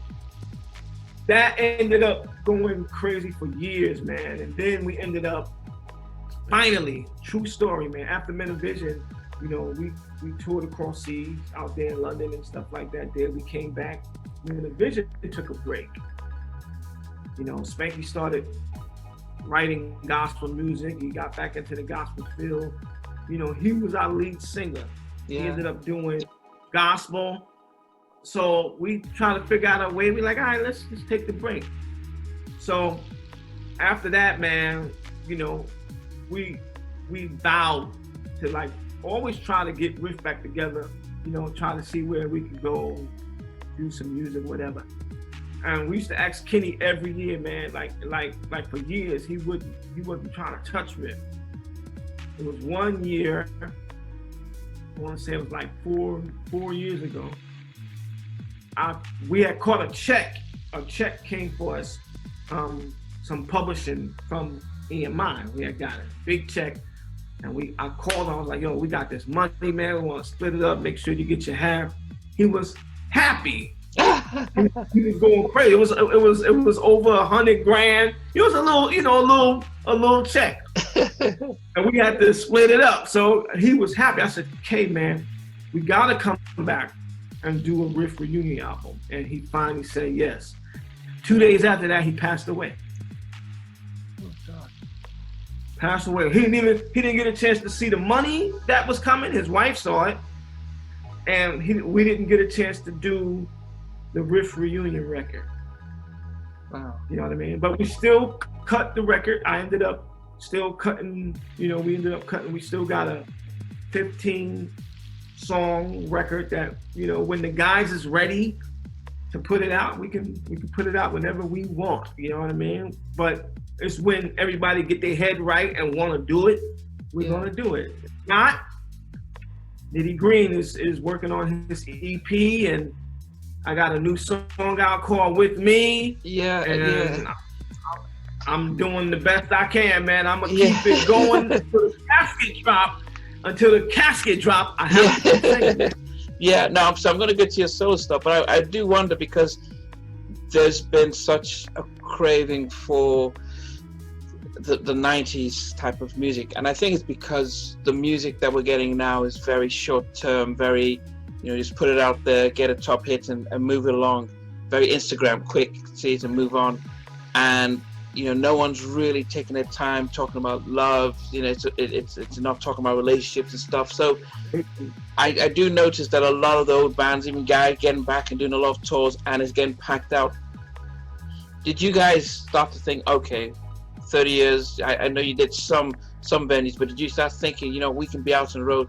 [SPEAKER 1] that ended up going crazy for years, man. And then we ended up, finally, true story, man. After Men of Vizion,
[SPEAKER 2] You know, we toured across seas out there in London and stuff like that. There we came back. Men of Vizion took a break. You know, Spanky started writing gospel music. He got back into the gospel field. You know, he was our lead singer.
[SPEAKER 1] Yeah.
[SPEAKER 2] He ended up doing gospel. So we try to figure out a way. We're like, all right, let's just take the break. So after that, man, you know, we vowed to like always try to get Riff back together, you know, try to see where we could go, do some music, whatever. And we used to ask Kenny every year, man, like for years, he wasn't trying to touch Riff. It was one year, I want to say it was like four years ago. We had caught a check came for us, some publishing from EMI. We had got a big check, and I called him. I was like, "Yo, we got this money, man. We want to split it up. Make sure you get your half." He was happy. He was going crazy. It was over $100,000. It was a little check, and we had to split it up. So he was happy. I said, "Okay, man, we gotta come back and do a Riff reunion album." And he finally said yes. 2 days after that, he passed away.
[SPEAKER 1] Oh God.
[SPEAKER 2] Passed away. He didn't get a chance to see the money that was coming. His wife saw it, and we didn't get a chance to do the Riff reunion record.
[SPEAKER 1] Wow.
[SPEAKER 2] You know what I mean? But we still cut the record. I ended up still cutting. You know, we ended up cutting. We still got a 15-song record that, you know, when the guys is ready to put it out, we can put it out whenever we want. You know what I mean? But it's when everybody get their head right and want to do it, we're gonna do it. If not, Nitty Green is working on his EP, and I got a new song out called "With Me."
[SPEAKER 1] Yeah,
[SPEAKER 2] and I'm doing the best I can, man. I'm gonna keep it going until the casket drop. Until the casket drop, I have to sing it.
[SPEAKER 1] Yeah, no, so I'm going to get to your solo stuff, but I do wonder, because there's been such a craving for the 90s type of music, and I think it's because the music that we're getting now is very short term, very, you know, just put it out there, get a top hit and move it along, very Instagram, quick, see it and move on. And you know, no one's really taking their time talking about love. You know, it's not talking about relationships and stuff. So I do notice that a lot of the old bands, even Geiger, getting back and doing a lot of tours, and it's getting packed out. Did you guys start to think, okay, 30 years, I know you did some venues, but did you start thinking, you know, we can be out on the road,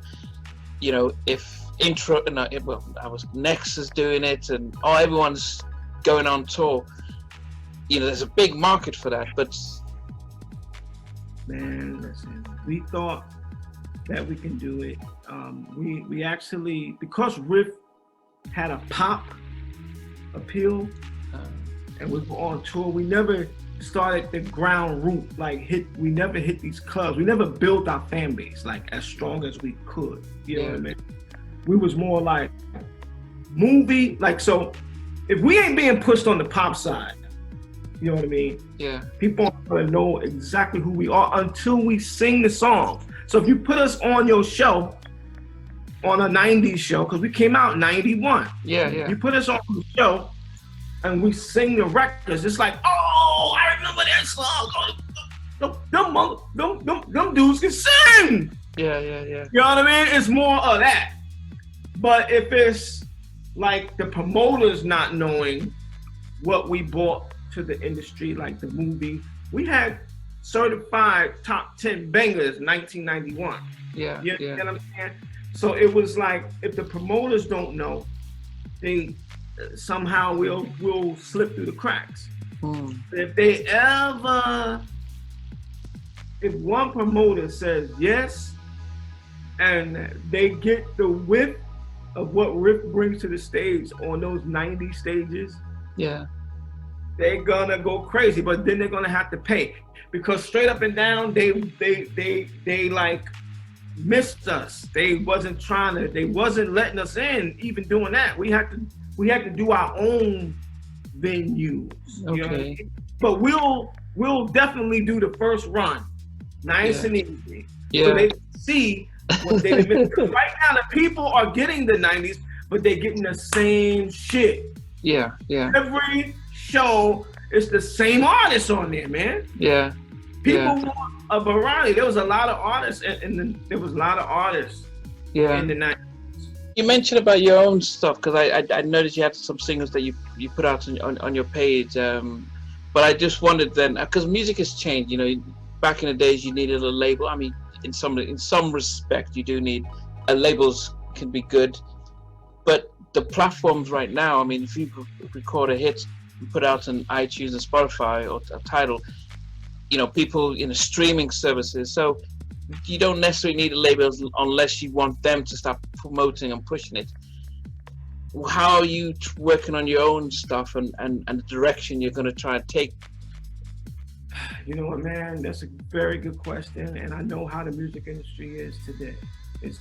[SPEAKER 1] you know, if I was Nexus doing it, and everyone's going on tour. You know, there's a big market for that, but
[SPEAKER 2] man, listen, we thought that we can do it. We actually, because Riff had a pop appeal, and we were on tour, we never started the ground root, we never hit these clubs. We never built our fan base like as strong as we could. You know what I mean? We was more like movie, like, so if we ain't being pushed on the pop side, you know what I mean?
[SPEAKER 1] Yeah.
[SPEAKER 2] People aren't gonna know exactly who we are until we sing the songs. So if you put us on your show, on a 90s show, because we came out in 91.
[SPEAKER 1] Yeah.
[SPEAKER 2] You put us on the show and we sing the records, it's like, oh, I remember that song. Them dudes can sing.
[SPEAKER 1] Yeah.
[SPEAKER 2] You know what I mean? It's more of that. But if it's like the promoters not knowing what we brought to the industry, like the movie, we had certified top 10 bangers in 1991.
[SPEAKER 1] Yeah.
[SPEAKER 2] You know what I'm saying? So it was like, if the promoters don't know, they somehow will slip through the cracks. If one promoter says yes, and they get the whiff of what Riff brings to the stage on those 90 stages, they're gonna go crazy, but then they're gonna have to pay, because straight up and down, they like missed us. They wasn't letting us in, even doing that. We had to do our own venues.
[SPEAKER 1] Okay.
[SPEAKER 2] You know what I mean? But we'll definitely do the first run, nice and easy.
[SPEAKER 1] Yeah.
[SPEAKER 2] So they see what they didn't miss. Right now, the people are getting the 90s, but they're getting the same shit.
[SPEAKER 1] Yeah.
[SPEAKER 2] Every show is the same artists on there, man.
[SPEAKER 1] Yeah.
[SPEAKER 2] People want a variety. There was a lot of artists, and there was a lot of artists in the 90s.
[SPEAKER 1] You mentioned about your own stuff, because I noticed you had some singles that you put out on your page. But I just wondered then, because music has changed. You know, back in the days you needed a label. I mean, in some respect, you do need labels can be good, but the platforms right now. I mean, if you record a hit and put out on iTunes and Spotify or a title, you know, people in the streaming services. So you don't necessarily need a label unless you want them to start promoting and pushing it. How are you working on your own stuff and the direction you're going to try and take?
[SPEAKER 2] You know what, man? That's a very good question, and I know how the music industry is today. It's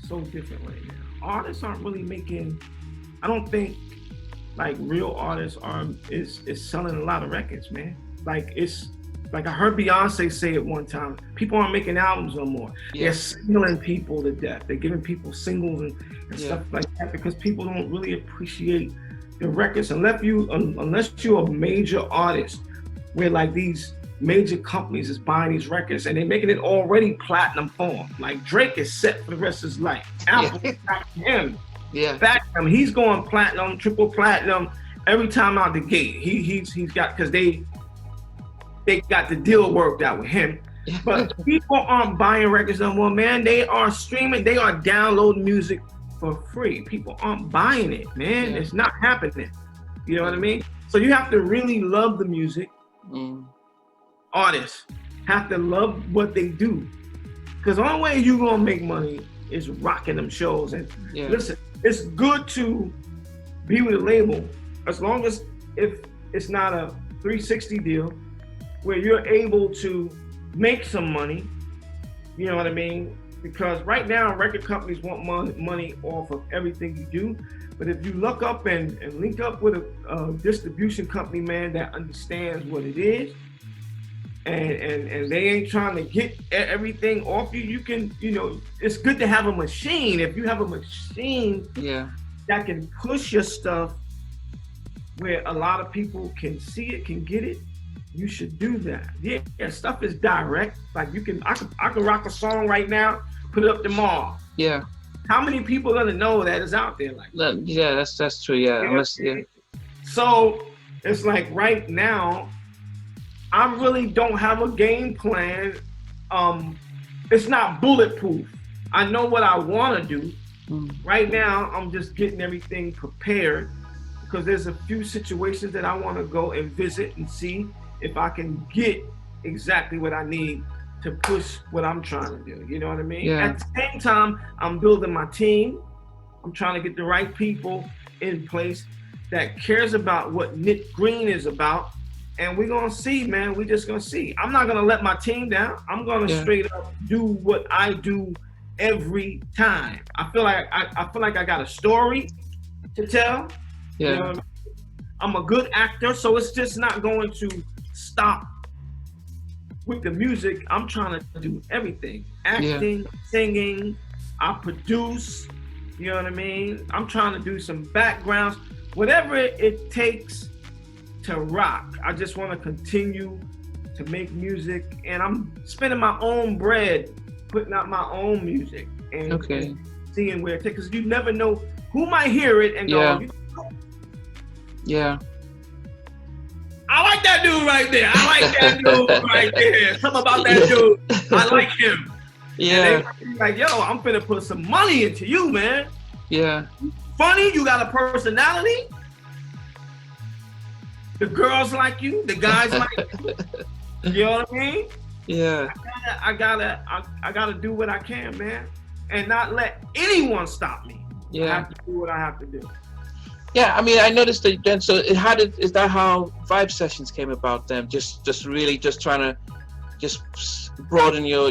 [SPEAKER 2] so different right now. Artists aren't really making. I don't think like real artists is selling a lot of records, man. Like I heard Beyonce say it one time, people aren't making albums no more. They're singling people to death. They're giving people singles and stuff like that because people don't really appreciate the records unless you're a major artist where like these major companies is buying these records and they're making it already platinum form. Like Drake is set for the rest of his life. Apple back him. Back him. He's going platinum, triple platinum every time out the gate. He's got, because they got the deal worked out with him. But people aren't buying records no more, man. They are streaming, they are downloading music for free. People aren't buying it, man. It's not happening. You know what I mean? So you have to really love the music. Artists have to love what they do. Because the only way you're going to make money is rocking them shows. And listen, it's good to be with a label as long as if it's not a 360 deal, where you're able to make some money, you know what I mean? Because right now, record companies want money off of everything you do. But if you look up and link up with a distribution company, man, that understands what it is, and they ain't trying to get everything off you, you can, you know, it's good to have a machine. If you have a machine that can push your stuff where a lot of people can see it, can get it, you should do that. Yeah, stuff is direct. Like I can rock a song right now, put it up tomorrow. Yeah. How many people are gonna know that is out there like that?
[SPEAKER 1] Yeah, that's true. Yeah.
[SPEAKER 2] So it's like right now, I really don't have a game plan. It's not bulletproof. I know what I want to do. Right now, I'm just getting everything prepared because there's a few situations that I want to go and visit and see if I can get exactly what I need to push what I'm trying to do. You know what I mean? At the same time, I'm building my team. I'm trying to get the right people in place that cares about what Nitty Green is about. And we're going to see, man. We're just going to see. I'm not going to let my team down. I'm going to straight up do what I do every time. I feel like I got a story to tell. You know what I mean? I'm a good actor, so it's just not going to stop with the music. I'm trying to do everything. Acting, singing, I produce, you know what I mean? I'm trying to do some backgrounds, whatever it takes to rock. I just want to continue to make music, and I'm spending my own bread, putting out my own music and seeing where it takes, because you never know who might hear it and go, I like that dude right there. I like that dude right there. Something about that dude. I like him. And they like, yo, I'm finna put some money into you, man. Funny, you got a personality. The girls like you, the guys like you. You know what I mean? I gotta do what I can, man, and not let anyone stop me. I have to do what I have to do.
[SPEAKER 1] Yeah, I mean, I noticed that then. So, is that how Vibe Sessions came about? Then, just really trying to just broaden your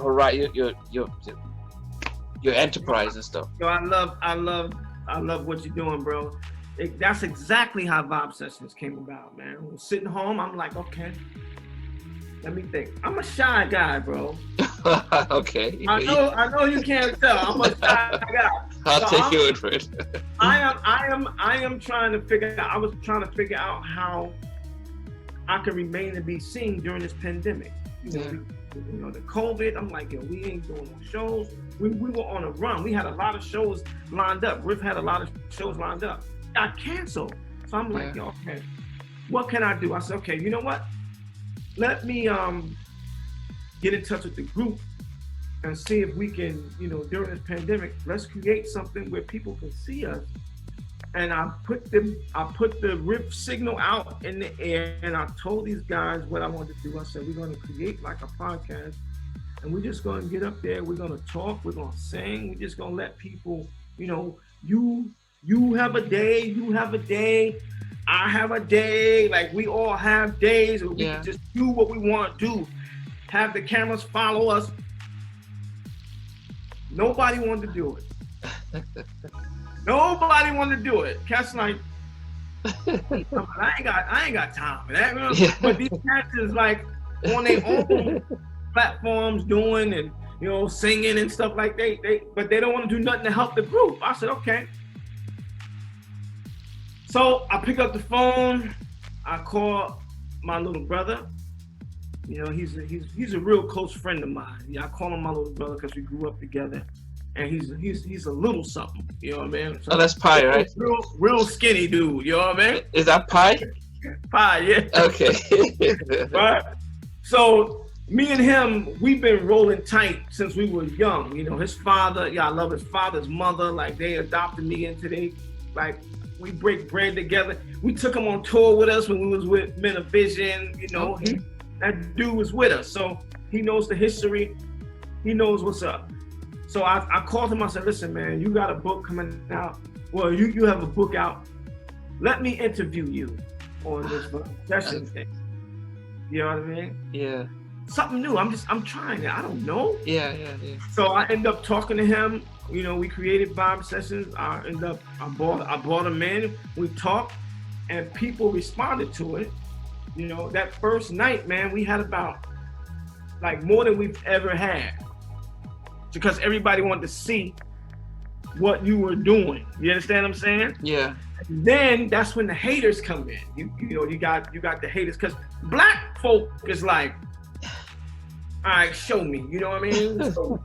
[SPEAKER 1] horizon, your enterprise and stuff.
[SPEAKER 2] Yo, I love what you're doing, bro. That's exactly how Vibe Sessions came about, man. I was sitting home, I'm like, okay, let me think. I'm a shy guy, bro.
[SPEAKER 1] Okay.
[SPEAKER 2] I know you can't tell. I'm a shy guy.
[SPEAKER 1] I'll take your word for it.
[SPEAKER 2] I am trying to figure out. I was trying to figure out how I can remain and be seen during this pandemic. You know, the COVID. I'm like, yo, we ain't doing no shows. We were on a run. We had a lot of shows lined up. Riff had a lot of shows lined up. I canceled. So I'm like, yo, okay, what can I do? I said, okay, you know what? Let me get in touch with the group and see if we can, you know, during this pandemic, let's create something where people can see us. And I put the Riff signal out in the air, and I told these guys what I wanted to do. I said, we're going to create like a podcast, and we're just going to get up there. We're going to talk. We're going to sing. We're just going to let people, you know, you have a day, you have a day, I have a day. Like, we all have days where we can just do what we want to do. Have the cameras follow us. Nobody wanted to do it. Nobody wanted to do it. Cat's like, I ain't got time for that. You know? Yeah. But these cats is like on their own platforms doing and, you know, singing and stuff like but they don't want to do nothing to help the group. I said, okay. So I pick up the phone. I call my little brother. You know, he's a real close friend of mine. Yeah, I call him my little brother because we grew up together. And he's a little something, you know what I mean? So
[SPEAKER 1] that's Pie, right?
[SPEAKER 2] Real skinny dude, you know what I mean?
[SPEAKER 1] Is that Pie?
[SPEAKER 2] Pie, yeah.
[SPEAKER 1] Okay.
[SPEAKER 2] Right? So me and him, we've been rolling tight since we were young. You know, his father, I love his father's mother. Like, they adopted me into we break bread together. We took him on tour with us when we was with Men of Vizion. You know, that dude was with us. So he knows the history. He knows what's up. So I called him. I said, listen, man, you got a book coming out. Well, you have a book out. Let me interview you on this session thing. You know what I mean?
[SPEAKER 1] Yeah.
[SPEAKER 2] Something new. I'm trying it. I don't know.
[SPEAKER 1] Yeah.
[SPEAKER 2] So I end up talking to him. You know, we created vibe sessions. I brought him in. We talked, and people responded to it. You know, that first night, man, we had about like more than we've ever had. Because everybody wanted to see what you were doing. You understand what I'm saying?
[SPEAKER 1] Yeah.
[SPEAKER 2] And then that's when the haters come in. You know, you got the haters, because black folk is like, all right, show me. You know what I mean? So,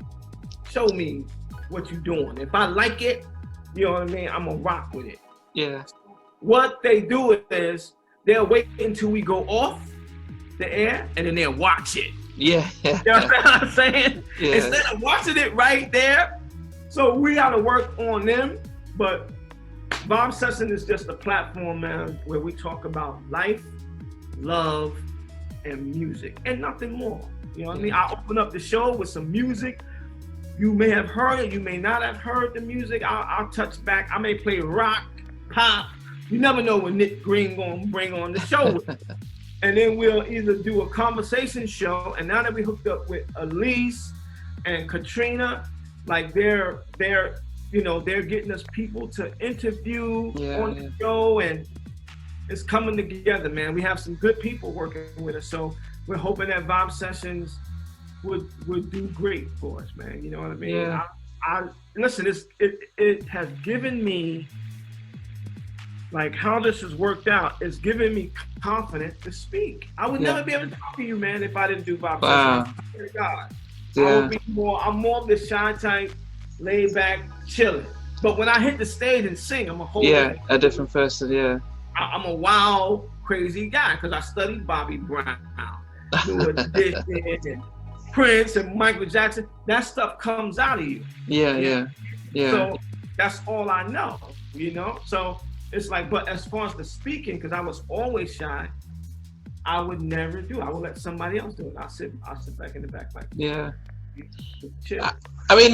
[SPEAKER 2] show me what you're doing. If I like it, you know what I mean, I'm gonna rock with it.
[SPEAKER 1] Yeah.
[SPEAKER 2] What they do is they'll wait until we go off the air, and then they'll watch it.
[SPEAKER 1] Yeah.
[SPEAKER 2] You know what I'm saying?
[SPEAKER 1] Yeah.
[SPEAKER 2] Instead of watching it right there. So we gotta work on them. But Vibe Session is just a platform, man, where we talk about life, love, and music, and nothing more. You know what I mean? I open up the show with some music. You may have heard it, you may not have heard the music. I'll touch back. I may play rock, pop. You never know when Nitty Green gonna bring on the show. And then we'll either do a conversation show, and now that we hooked up with Elise and Katrina, like they're getting us people to interview on the show, and it's coming together, man. We have some good people working with us, so we're hoping that Vibe Sessions would do great for us, man. You know what I mean?
[SPEAKER 1] Yeah.
[SPEAKER 2] I listen. It has given me, like, how this has worked out. It's given me confidence to speak. I would never be able to talk to you, man, if I didn't do Vibe Sessions. I swear to God. I would be I'm more of the shy type, laid back, chilling. But when I hit the stage and sing, I'm a whole
[SPEAKER 1] a different person. Yeah.
[SPEAKER 2] I'm a wild, crazy guy because I studied Bobby Brown, New Edition, and Prince, and Michael Jackson. That stuff comes out of you.
[SPEAKER 1] Yeah.
[SPEAKER 2] So that's all I know, you know. So it's like, but as far as the speaking, because I was always shy, I would never do it. I would let somebody else do it. I'll sit back in the back like chill.
[SPEAKER 1] I mean,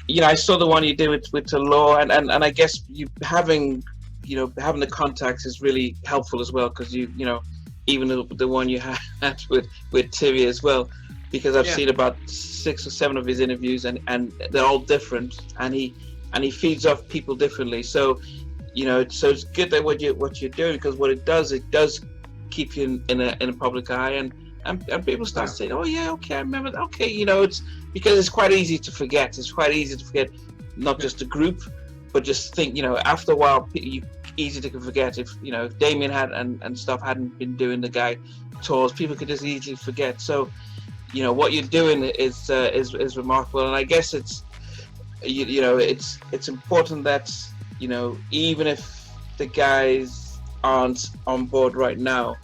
[SPEAKER 1] you know, I saw the one you did with Law, and I guess you having the contacts is really helpful as well, because you know, even the one you had with Terry as well, because I've seen about 6 or 7 of his interviews, and they're all different, and he feeds off people differently. So, you know, so it's good that what you're doing, because what it does keep you in a public eye, and and people start saying, oh yeah, okay, I remember that. Okay, you know, it's because it's quite easy to forget. It's quite easy to forget not just the group, but just think, you know, after a while, easy to forget. If, you know, if Damien had and stuff hadn't been doing the guy tours, people could just easily forget. So, you know, what you're doing is remarkable, and I guess it's, you know, it's important that, you know, even if the guys aren't on board right now,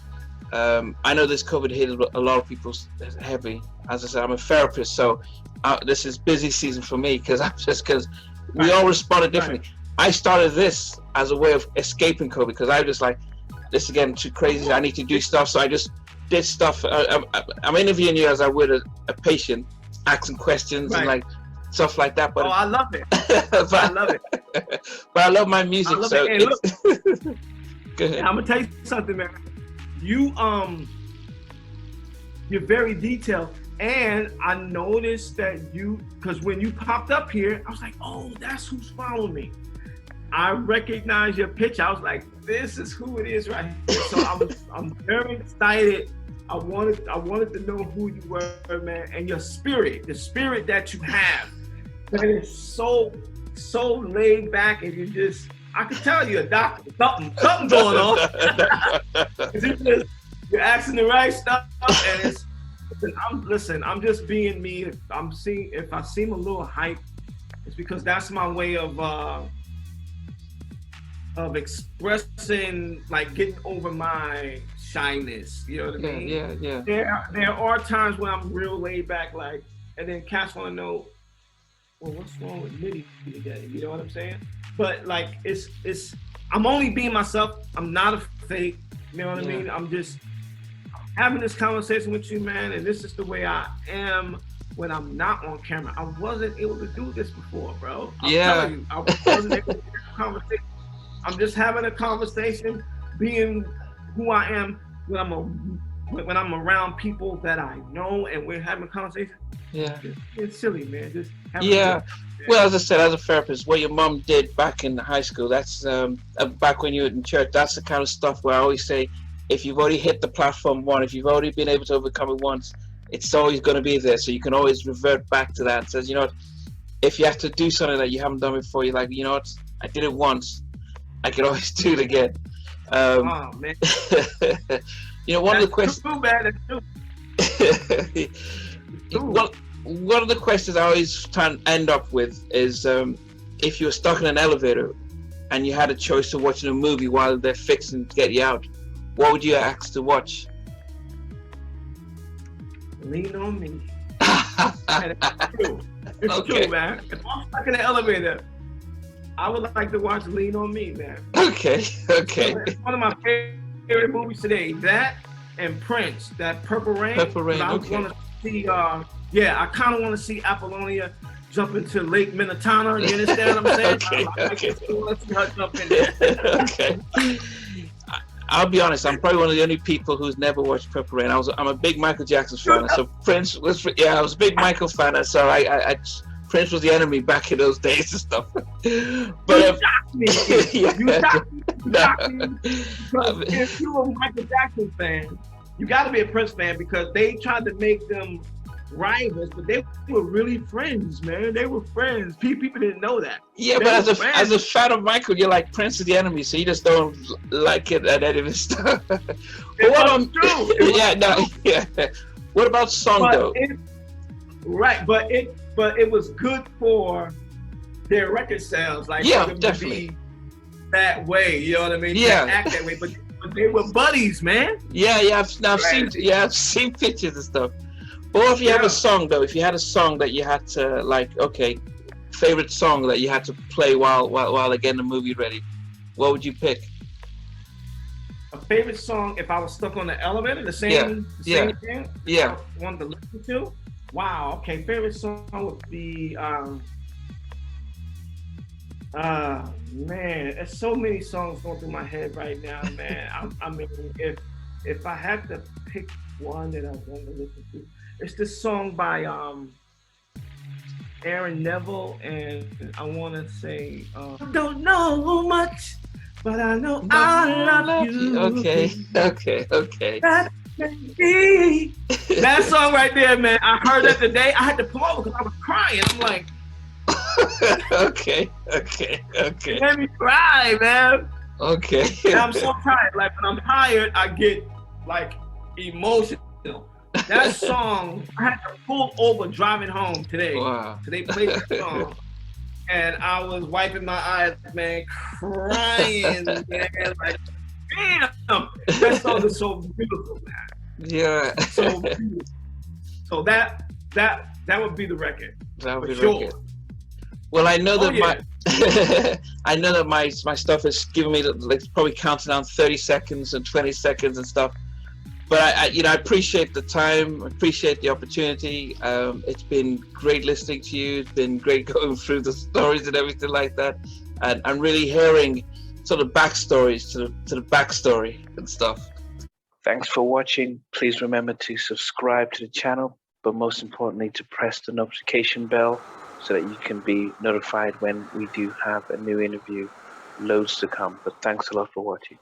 [SPEAKER 1] I know this COVID hit a lot of people heavy. As I said, I'm a therapist, so this is busy season for me because we all responded differently. Right. I started this as a way of escaping COVID because I was just like, this is getting too crazy. I need to do stuff, so I just did stuff. I'm interviewing you as I would a patient, asking questions and like stuff like that. But
[SPEAKER 2] I love it. I love it.
[SPEAKER 1] But I love my music. So
[SPEAKER 2] hey, look,
[SPEAKER 1] go ahead.
[SPEAKER 2] I'm gonna tell you something, man. You're very detailed, and I noticed that because when you popped up here, I was like, oh, that's who's following me. I recognized your picture. I was like, this is who it is right here. So I'm very excited. I wanted to know who you were, man, and your spirit, the spirit that you have, that is so laid back, and you just, I could tell you're a doctor. Something going on. You're asking the right stuff, and I'm just being me. If I seem a little hype, it's because that's my way of expressing, like, getting over my shyness. You know what I mean?
[SPEAKER 1] Yeah.
[SPEAKER 2] There are times when I'm real laid back, like, and then cats want to know, well, what's wrong with Nitty today? You know what I'm saying? But like, it's I'm only being myself. I'm not a fake. You know what I mean? I'm just having this conversation with you, man, and this is the way I am when I'm not on camera. I wasn't able to do this before, bro. I'm telling you, I wasn't able to have a conversation. I'm just having a conversation, being who I am when I'm around people that I know, and we're having a conversation.
[SPEAKER 1] Yeah.
[SPEAKER 2] It's silly, man. Just
[SPEAKER 1] Well, as I said, as a therapist, what your mom did back in high school, that's back when you were in church, that's the kind of stuff where I always say, if you've already hit the platform one, if you've already been able to overcome it once, it's always going to be there. So you can always revert back to that and says, you know what, if you have to do something that you haven't done before, you're like, you know what, I did it once, I can always do it again.
[SPEAKER 2] Oh, man.
[SPEAKER 1] You know, one of the questions... One of the questions I always try and end up with is, if you were stuck in an elevator and you had a choice of watching a movie while they're fixing to get you out, what would you ask to watch?
[SPEAKER 2] Lean on Me. It's true, man. If I'm stuck in the elevator, I would like to watch Lean on Me, man.
[SPEAKER 1] Okay.
[SPEAKER 2] It's one of my favorite movies today. That and Prince, that Purple Rain.
[SPEAKER 1] I
[SPEAKER 2] want to see, I kind of want to see Apollonia jump into Lake Minnetonka. You understand what I'm saying?
[SPEAKER 1] Okay.
[SPEAKER 2] Let's see her jump in there.
[SPEAKER 1] Okay. I'll be honest, I'm probably one of the only people who's never watched Purple Rain. I'm a big Michael Jackson fan, so Prince was, I was a big Michael fan, so I Prince was the enemy back in those days and stuff. But
[SPEAKER 2] you shocked me. If you're a Michael Jackson fan, you got to be a Prince fan, because they tried to make them rivals, but they were really friends, man. They were friends. People didn't know that.
[SPEAKER 1] Yeah, but as a fan of Michael, you're like, Prince is the enemy, so you just don't like it at any of his stuff. What about song though?
[SPEAKER 2] But it was good for their record sales, like
[SPEAKER 1] for
[SPEAKER 2] them
[SPEAKER 1] definitely
[SPEAKER 2] to be that way. You know what I mean?
[SPEAKER 1] Yeah,
[SPEAKER 2] to act that way, but they were buddies, man.
[SPEAKER 1] I've seen pictures and stuff. Or if you have a song though, if you had a song that you had to favorite song that you had to play while they're getting the movie ready, what would you pick?
[SPEAKER 2] A favorite song, if I was stuck on the elevator, the same thing?
[SPEAKER 1] Yeah.
[SPEAKER 2] I wanted to listen to? Wow, okay. Favorite song would be, man, there's so many songs going through my head right now, man. I mean, if I had to pick one that I want to listen to, it's this song by Aaron Neville, and I want to say, I don't know much, but I know I love you.
[SPEAKER 1] Okay.
[SPEAKER 2] That Spanky. That song right there, man. I heard that today. I had to pull over because I was crying. I'm like,
[SPEAKER 1] Okay.
[SPEAKER 2] it made me cry, man.
[SPEAKER 1] Okay.
[SPEAKER 2] And I'm so tired. Like when I'm tired, I get like emotional. That song, I had to pull over driving home today.
[SPEAKER 1] Wow.
[SPEAKER 2] So they played that song. And I was wiping my eyes, man, crying, man. Like, damn, that song is so beautiful, man.
[SPEAKER 1] Yeah.
[SPEAKER 2] So beautiful. So that would be the record.
[SPEAKER 1] That would be the
[SPEAKER 2] sure.
[SPEAKER 1] record. Well, I know that I know that my stuff is giving me like probably counting down 30 seconds and 20 seconds and stuff. But I appreciate the time, appreciate the opportunity. It's been great listening to you. It's been great going through the stories and everything like that. And I'm really hearing sort of backstories to the backstory and stuff. Thanks for watching. Please remember to subscribe to the channel, but most importantly to press the notification bell so that you can be notified when we do have a new interview. Loads to come. But thanks a lot for watching.